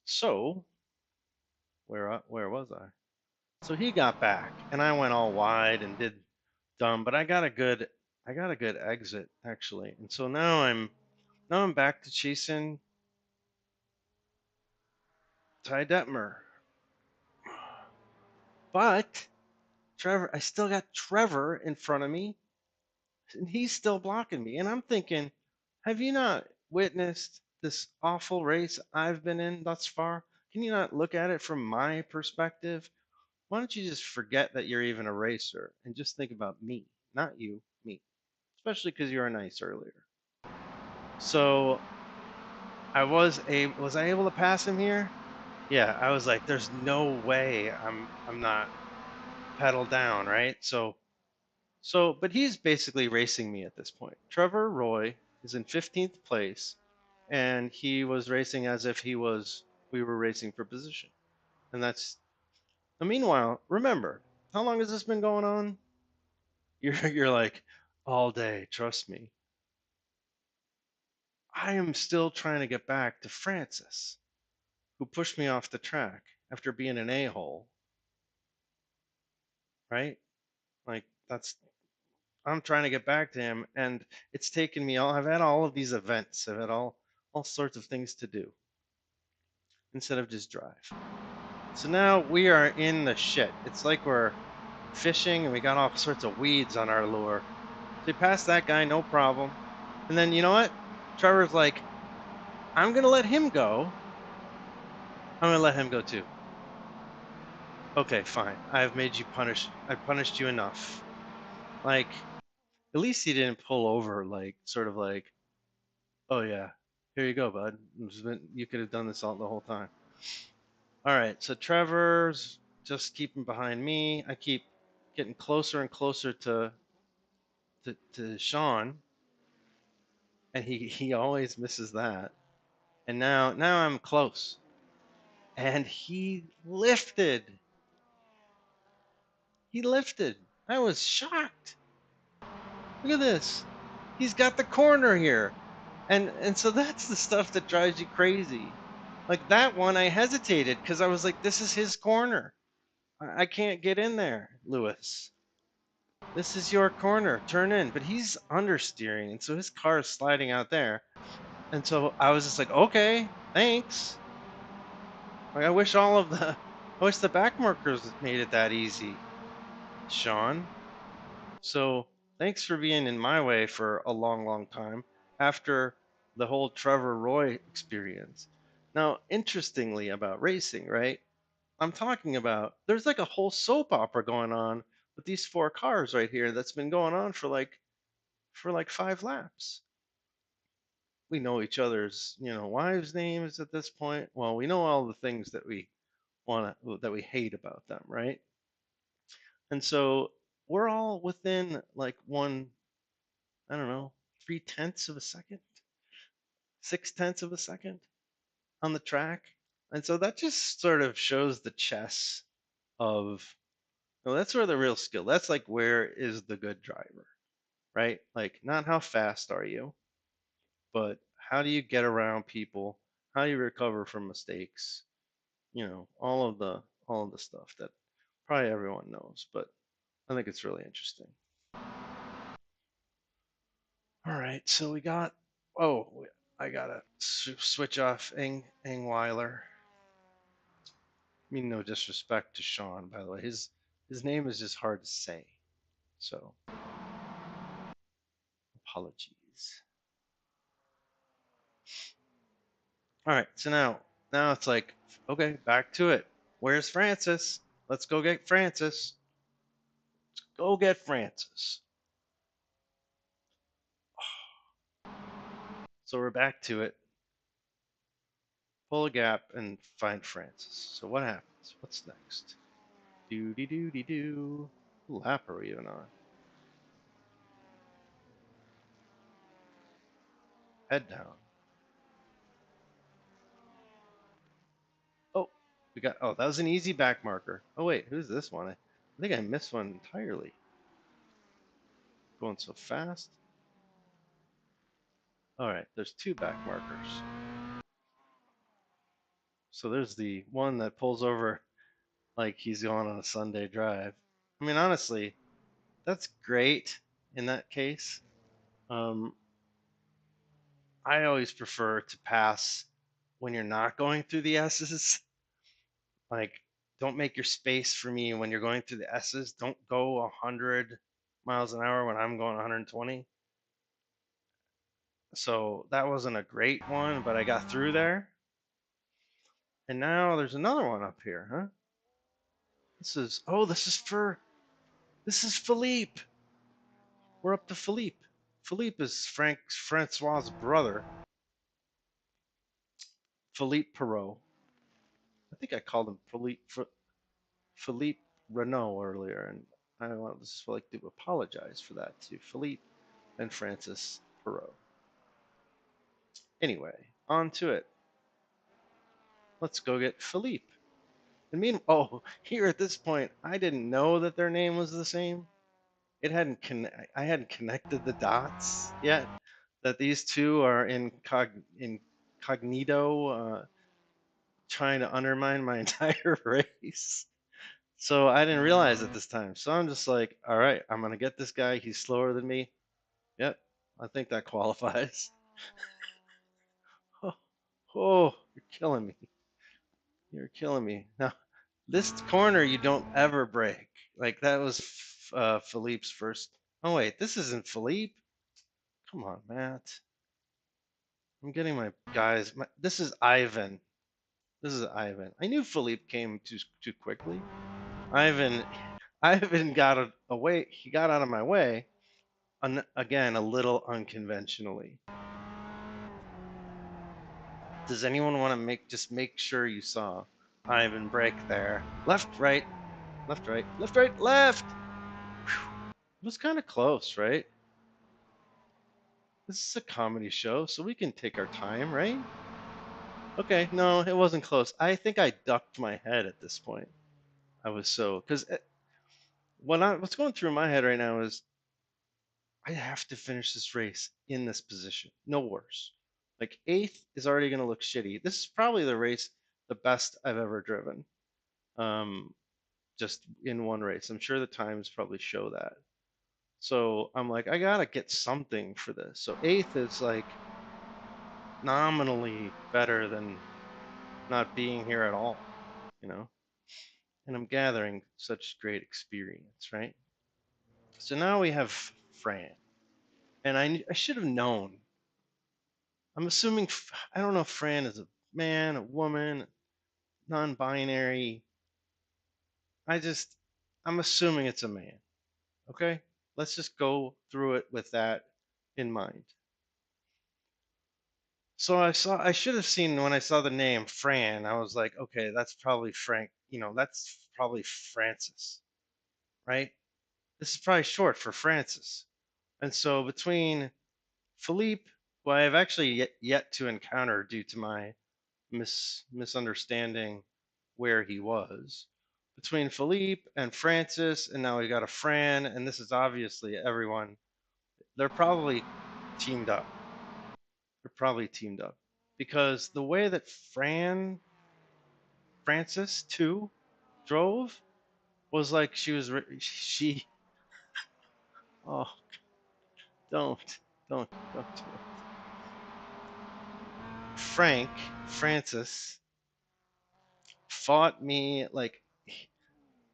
So, where was I? So he got back, and I went all wide and did dumb, but I got a good exit actually. And so now I'm back to chasing Ty Detmer. But Trevor, I still got Trevor in front of me, and he's still blocking me. And I'm thinking, have you not witnessed this awful race I've been in thus far? Can you not look at it from my perspective? Why don't you just forget that you're even a racer and just think about me, not you, me, especially because you were nice earlier. So was I able to pass him here? Yeah, I was like, there's no way I'm not pedal down, right? But he's basically racing me at this point. Trevor Roy is in 15th place, and he was racing as if we were racing for position. And that's, meanwhile, remember, how long has this been going on? You're like, all day, trust me. I am still trying to get back to Francis, who pushed me off the track after being an a-hole, right? Like, I'm trying to get back to him, and it's taken me I've had all of these events. I've had all sorts of things to do instead of just drive. So now we are in the shit. It's like we're fishing and we got all sorts of weeds on our lure. So we passed that guy, no problem. And then you know what? Trevor's like, I'm gonna let him go. I'm gonna let him go too. Okay, fine. I punished you enough. Like, at least he didn't pull over, like, sort of like, Oh yeah. Here you go, bud. You could have done this all the whole time. All right. So Trevor's just keeping behind me. I keep getting closer and closer to Sean, and he always misses that. And now I'm close, and he lifted. He lifted. I was shocked. Look at this. He's got the corner here. And so that's the stuff that drives you crazy. Like that one, I hesitated because I was like, this is his corner. I can't get in there, Lewis. This is your corner. Turn in. But he's understeering, and so his car is sliding out there. And so I was just like, okay, thanks. Like I wish the back markers made it that easy, Sean. So thanks for being in my way for a long, long time after the whole Trevor Roy experience. Now, interestingly about racing, right? I'm talking about there's like a whole soap opera going on with these four cars right here that's been going on for like 5 laps. We know each other's, wives' names at this point. Well, we know all the things that we hate about them, right? And so we're all within like one, I don't know, 3/10 of a second, 6/10 of a second on the track. And so that just sort of shows the chess of, that's where the real skill, that's like where is the good driver, right? Like not how fast are you, but how do you get around people? How do you recover from mistakes? All of the stuff that probably everyone knows, but I think it's really interesting. All right, so we got. Oh, I gotta switch off Engweiler. I mean, no disrespect to Sean, by the way. His name is just hard to say, so apologies. All right, so now it's like, okay, back to it. Where's Francis? Let's go get Francis. Go get Francis. So we're back to it. Pull a gap and find Francis. So what happens? What's next? Do. What lap are we even on? Head down. Oh, that was an easy back marker. Oh wait, who's this one? I think I missed one entirely. Going so fast. All right, there's two back markers. So there's the one that pulls over like he's going on a Sunday drive. I mean, honestly, that's great in that case. Um, I always prefer to pass when you're not going through the S's. Like, don't make your space for me when you're going through the S's. Don't go 100 miles an hour when I'm going 120. So that wasn't a great one, but I got through there. And now there's another one up here, huh? This is Philippe. We're up to Philippe. Philippe is Francois's brother, Philippe Perot. I think I called him Philippe Renault earlier, and I want to like to apologize for that to Philippe and Francis Perot. Anyway, on to it. Let's go get Philippe. Here at this point, I didn't know that their name was the same. I hadn't connected the dots yet that these two are incognito, trying to undermine my entire race. So I didn't realize it this time. So I'm just like, all right, I'm gonna get this guy. He's slower than me. Yep, I think that qualifies. Oh, you're killing me. You're killing me. Now, this corner you don't ever break. Like that was Philippe's first. Oh wait, this isn't Philippe. Come on, Matt. I'm getting my guys. This is Ivan. This is Ivan. I knew Philippe came too quickly. Ivan, Ivan got away. He got out of my way. Again, a little unconventionally. Does anyone want to just make sure you saw Ivan brake there? Left, right, left, right, left, right, left. Whew. It was kind of close, right? This is a comedy show, so we can take our time, right? Okay, no, it wasn't close. I think I ducked my head at this point. I was so because what's going through my head right now is I have to finish this race in this position, no worse. Like eighth is already going to look shitty. This is probably the best I've ever driven. Um, just in one race. I'm sure the times probably show that. So I'm like, I gotta get something for this. So eighth is like nominally better than not being here at all, you know? And I'm gathering such great experience, right? So now we have Fran. And I should have known. I'm assuming, I don't know if Fran is a man, a woman, non binary. I'm assuming it's a man. Okay? Let's just go through it with that in mind. So I should have seen when I saw the name Fran, I was like, okay, that's probably Frank, that's probably Francis, right? This is probably short for Francis. And so between Philippe, who I have actually yet to encounter due to my misunderstanding where he was, between Philippe and Francis, and now we got a Fran, and this is obviously everyone. They're probably teamed up. They're probably teamed up because the way that Francis too drove was like she. Oh, don't don't do it. Francis fought me like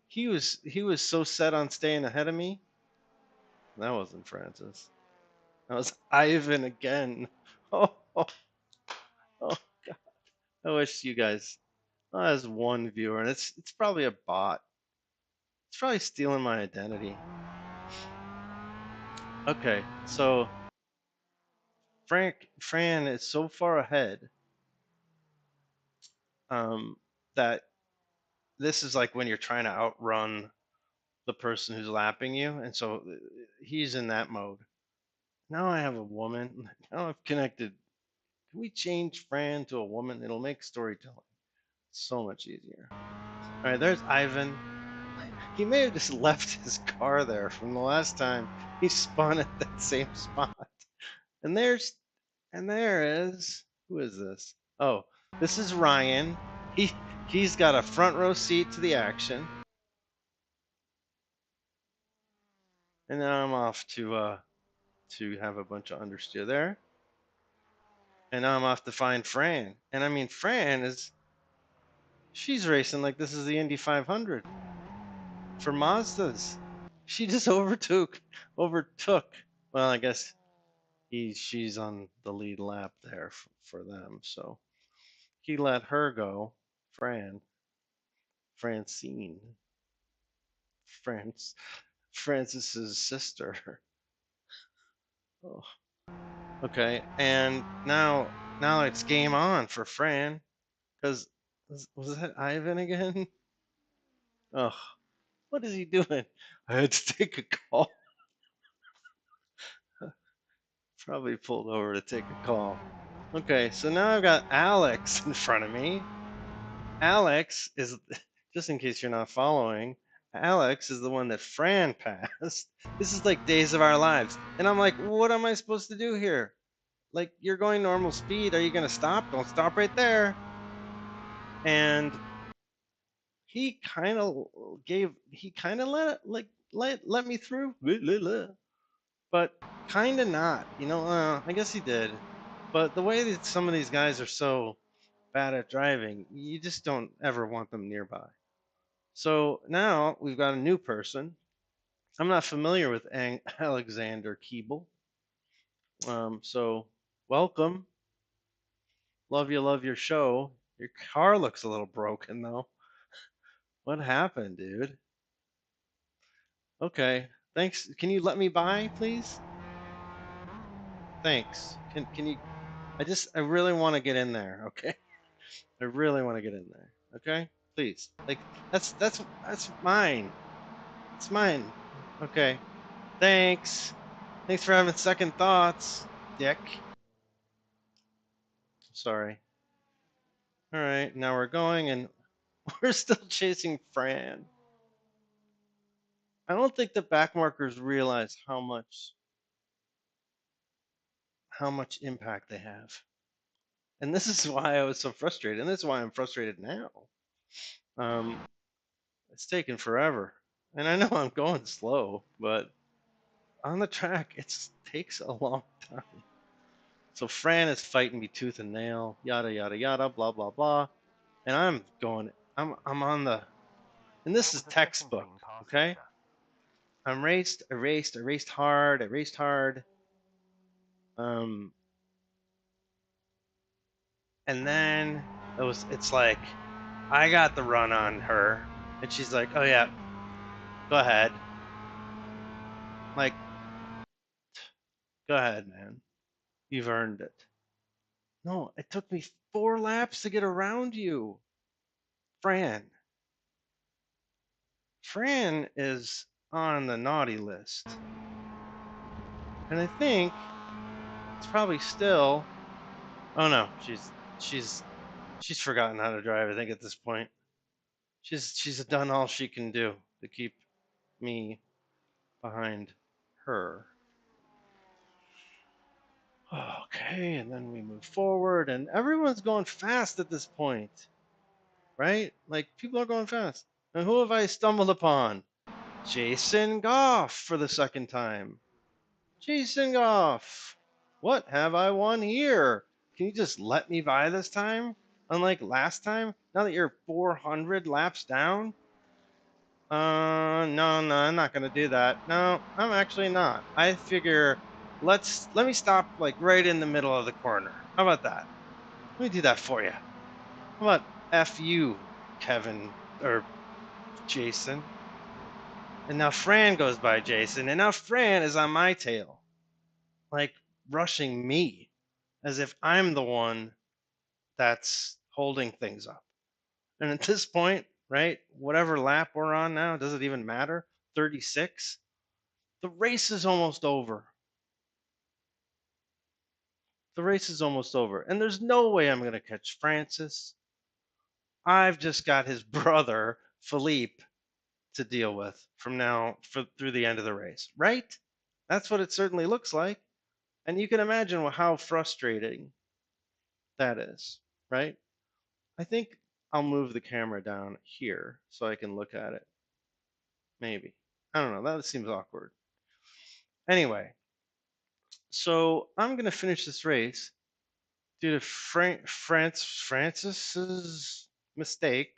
he was so set on staying ahead of me. That wasn't Francis. That was Ivan again. Oh, oh, oh God. I wish you guys. Oh, as one viewer, and it's probably a bot. It's probably stealing my identity. Okay, so Fran is so far ahead that this is like when you're trying to outrun the person who's lapping you, and so he's in that mode. Now I have a woman. Now I've connected. Can we change Fran to a woman? It'll make storytelling so much easier. All right, there's Ivan. He may have just left his car there from the last time he spun at that same spot. And there is who is this? Oh, this is Ryan. He's got a front row seat to the action. And now I'm off to have a bunch of understeer there. And now I'm off to find Fran. And I mean she's racing like this is the Indy 500 for Mazdas. She just overtook. Well, I guess she's on the lead lap there for them. So he let her go. Francine, France, Francis's sister. Oh, okay, and now it's game on for Fran, because was that Ivan again? Oh, what is he doing? I had to take a call. Probably pulled over to take a call. Okay, so now I've got Alex in front of me. Alex is, just in case you're not following, Alex is the one that Fran passed. This is like Days of Our Lives. And I'm like, what am I supposed to do here? Like, you're going normal speed. Are you going to stop? Don't stop right there. And he kind of let me through. But kind of not. I guess he did. But the way that some of these guys are so bad at driving, you just don't ever want them nearby. So now we've got a new person. I'm not familiar with Alexander Keeble. So welcome. Love your show. Your car looks a little broken though. What happened, dude? Okay. Thanks. Can you let me by, please? Thanks. Can you I really want to get in there, okay? I really want to get in there, okay? Please. Like that's mine. It's mine. Okay. Thanks. Thanks for having second thoughts, dick. Sorry. All right, now we're going and we're still chasing Fran. I don't think the backmarkers realize how much impact they have. And this is why I was so frustrated, and this is why I'm frustrated now. It's taken forever, and I know I'm going slow, but on the track it takes a long time. So Fran is fighting me tooth and nail, yada yada yada, blah blah blah, and I'm on the, and this That is was a second textbook, green pass okay? sector. I raced hard, um, and then it's like I got the run on her, and she's like, "Oh yeah, go ahead." Like, go ahead, man. You've earned it. No, it took me 4 laps to get around you. Fran. Fran is on the naughty list. And I think it's probably still, oh no, she's forgotten how to drive, I think, at this point. She's done all she can do to keep me behind her. Okay, and then we move forward, and everyone's going fast at this point, right? Like, people are going fast. And who have I stumbled upon? Jason Goff for the second time. Jason Goff. What have I won here? Can you just let me by this time? Unlike last time, now that you're 400 laps down? No, I'm not gonna do that. No, I'm actually not. I figure let me stop like right in the middle of the corner. How about that? Let me do that for you. How about F you, Kevin or Jason? And now Fran goes by Jason, and now Fran is on my tail, like rushing me as if I'm the one that's holding things up. And at this point, right, whatever lap we're on now, does it even matter? 36? The race is almost over. The race is almost over. And there's no way I'm going to catch Francis. I've just got his brother, Philippe, to deal with from now through the end of the race, right? That's what it certainly looks like. And you can imagine how frustrating that is, right? I think I'll move the camera down here so I can look at it. Maybe. I don't know. That seems awkward. Anyway, so I'm going to finish this race due to Francis's mistake,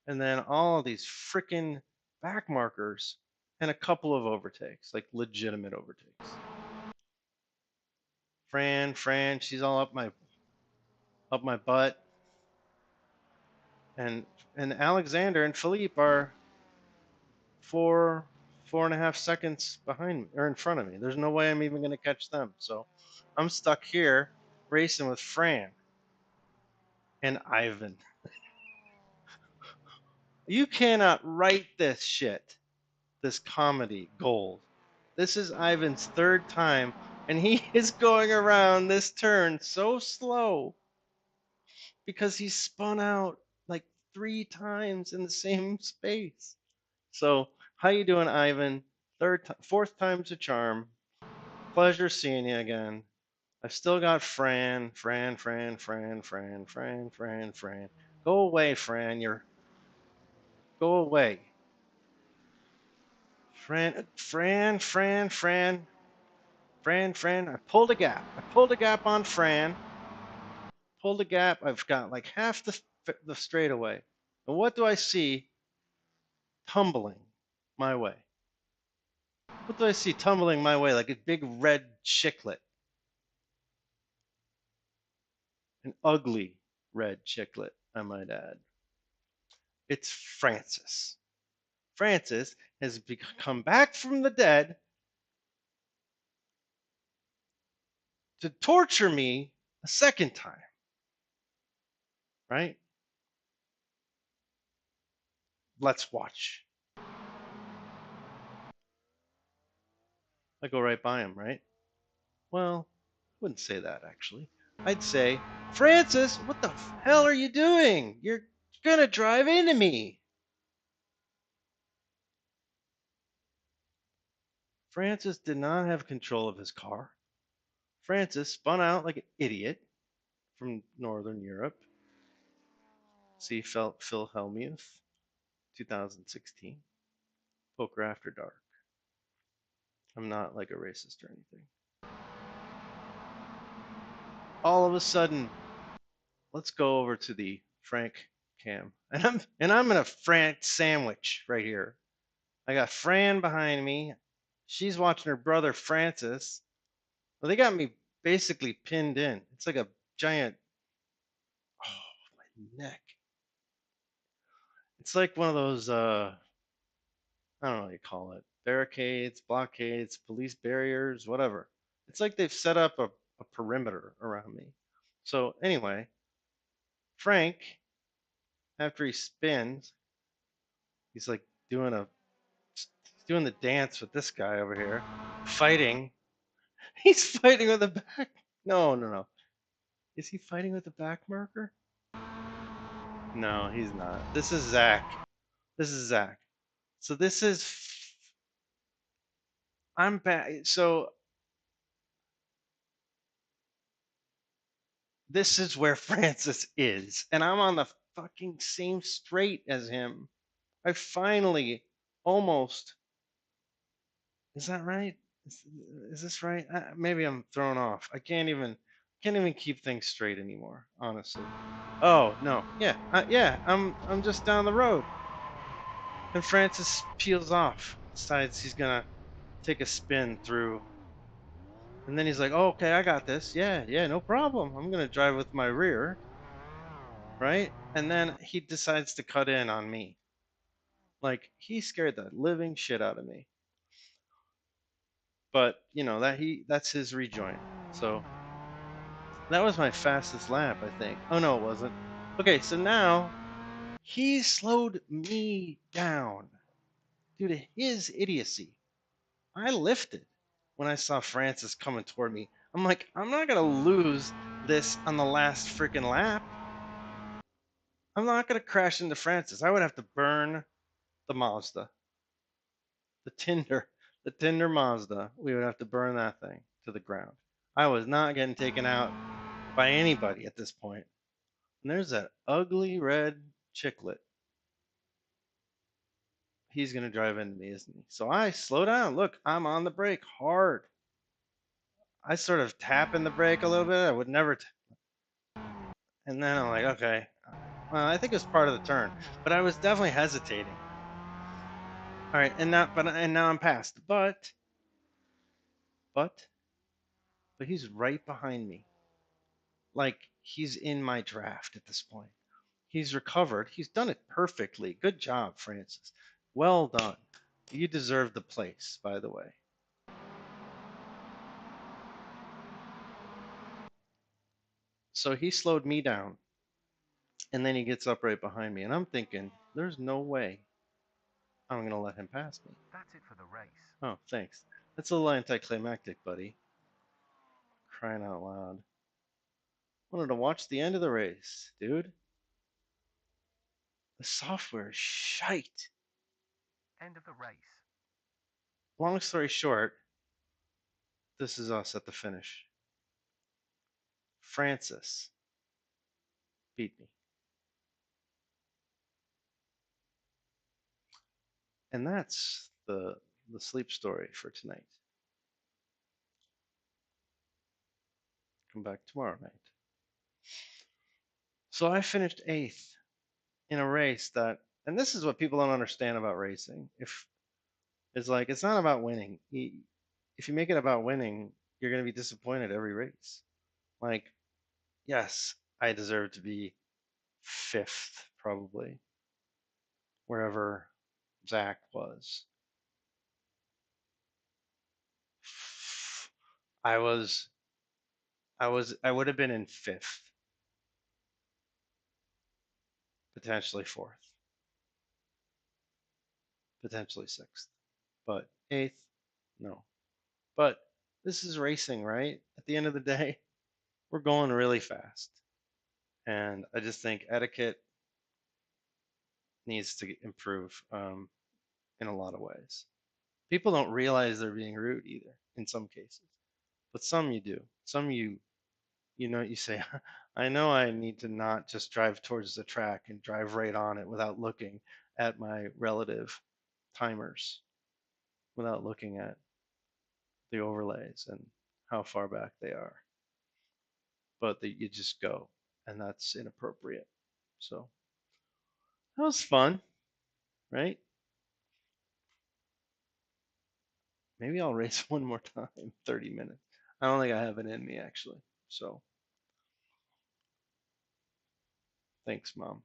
and then all of these freaking back markers and a couple of overtakes, like legitimate overtakes. Fran, she's all up my butt, and Alexander and Philippe are 4.5 seconds behind me or in front of me. There's no way I'm even going to catch them. So I'm stuck here racing with Fran and Ivan. You cannot write this shit, this comedy gold. This is Ivan's third time, and he is going around this turn so slow because he spun out like 3 times in the same space. So, how you doing, Ivan? Fourth time's a charm. Pleasure seeing you again. I've still got Fran. Go away, Fran. Go away. Fran. I pulled a gap. On Fran. Pulled a gap. I've got like half the straightaway. And what do I see tumbling my way? What do I see tumbling my way like a big red chiclet? An ugly red chiclet, I might add. It's Francis. Francis has come back from the dead to torture me a second time, right? Let's watch. I go right by him, right? Well, I wouldn't say that actually. I'd say, Francis, what the hell are you doing? You're gonna drive into me. Francis did not have control of his car. Francis spun out like an idiot from Northern Europe. See Phil Hellmuth, 2016. Poker After Dark. I'm not like a racist or anything. All of a sudden, let's go over to the Frank cam. And I'm in a Frank sandwich right here. I got Fran behind me. She's watching her brother Francis. Well, they got me basically pinned in. It's like a giant, oh, my neck. It's like one of those, I don't know what you call it, barricades, blockades, police barriers, whatever. It's like they've set up a perimeter around me. So anyway, Frank, after he spins, he's like doing the dance with this guy over here, fighting. He's fighting with the back. No, no, no. Is he fighting with the back marker? No, he's not. This is Zach. This is Zach. So this is. I'm back. So this is where Francis is, and I'm on the fucking same straight as him. I finally almost. Is that right? Is this right? Maybe I'm thrown off. I can't even keep things straight anymore, honestly. Oh no, yeah, yeah. I'm just down the road, and Francis peels off. Decides he's gonna take a spin through, and then he's like, "Oh, okay, I got this. Yeah, yeah, no problem. I'm gonna drive with my rear." Right? And then he decides to cut in on me. Like he scared the living shit out of me. But you know that's his rejoin. So that was my fastest lap, I think. Oh no, it wasn't. Okay, so now he slowed me down due to his idiocy. I lifted when I saw Francis coming toward me. I'm like, I'm not gonna lose this on the last freaking lap. I'm not gonna crash into Francis. I would have to burn the Mazda. the Tinder, the Tinder Mazda, we would have to burn that thing to the ground. I was not getting taken out by anybody at this point. And there's that ugly red chicklet. He's going to drive into me, isn't he? So I slow down. Look, I'm on the brake hard. I sort of tap in the brake a little bit. I would never. And then I'm like, okay. Well, I think it was part of the turn, but I was definitely hesitating. All right, and now I'm past. But he's right behind me. Like he's in my draft at this point. He's recovered. He's done it perfectly. Good job, Francis. Well done. You deserve the place, by the way. So he slowed me down, and then he gets up right behind me, and I'm thinking, there's no way I'm going to let him pass me. That's it for the race. Oh, thanks. That's a little anticlimactic, buddy. Crying out loud. Wanted to watch the end of the race, dude. The software is shite. End of the race. Long story short, this is us at the finish. Francis beat me. And that's the sleep story for tonight. Come back tomorrow night. So I finished 8th in a race that, and this is what people don't understand about racing. If it's like it's not about winning. If you make it about winning, you're going to be disappointed every race. Like, yes, I deserve to be 5th probably wherever Zach was. I was I would have been in 5th, potentially 4th, potentially 6th, but 8th, no. But this is racing, right? At the end of the day, we're going really fast. And I just think etiquette needs to improve in a lot of ways. People don't realize they're being rude either in some cases, but some you do. Some you say, I know I need to not just drive towards the track and drive right on it without looking at my relative timers, without looking at the overlays and how far back they are. But that you just go, and that's inappropriate. So that was fun, right? Maybe I'll race one more time, 30 minutes. I don't think I have it in me actually. So thanks, Mom.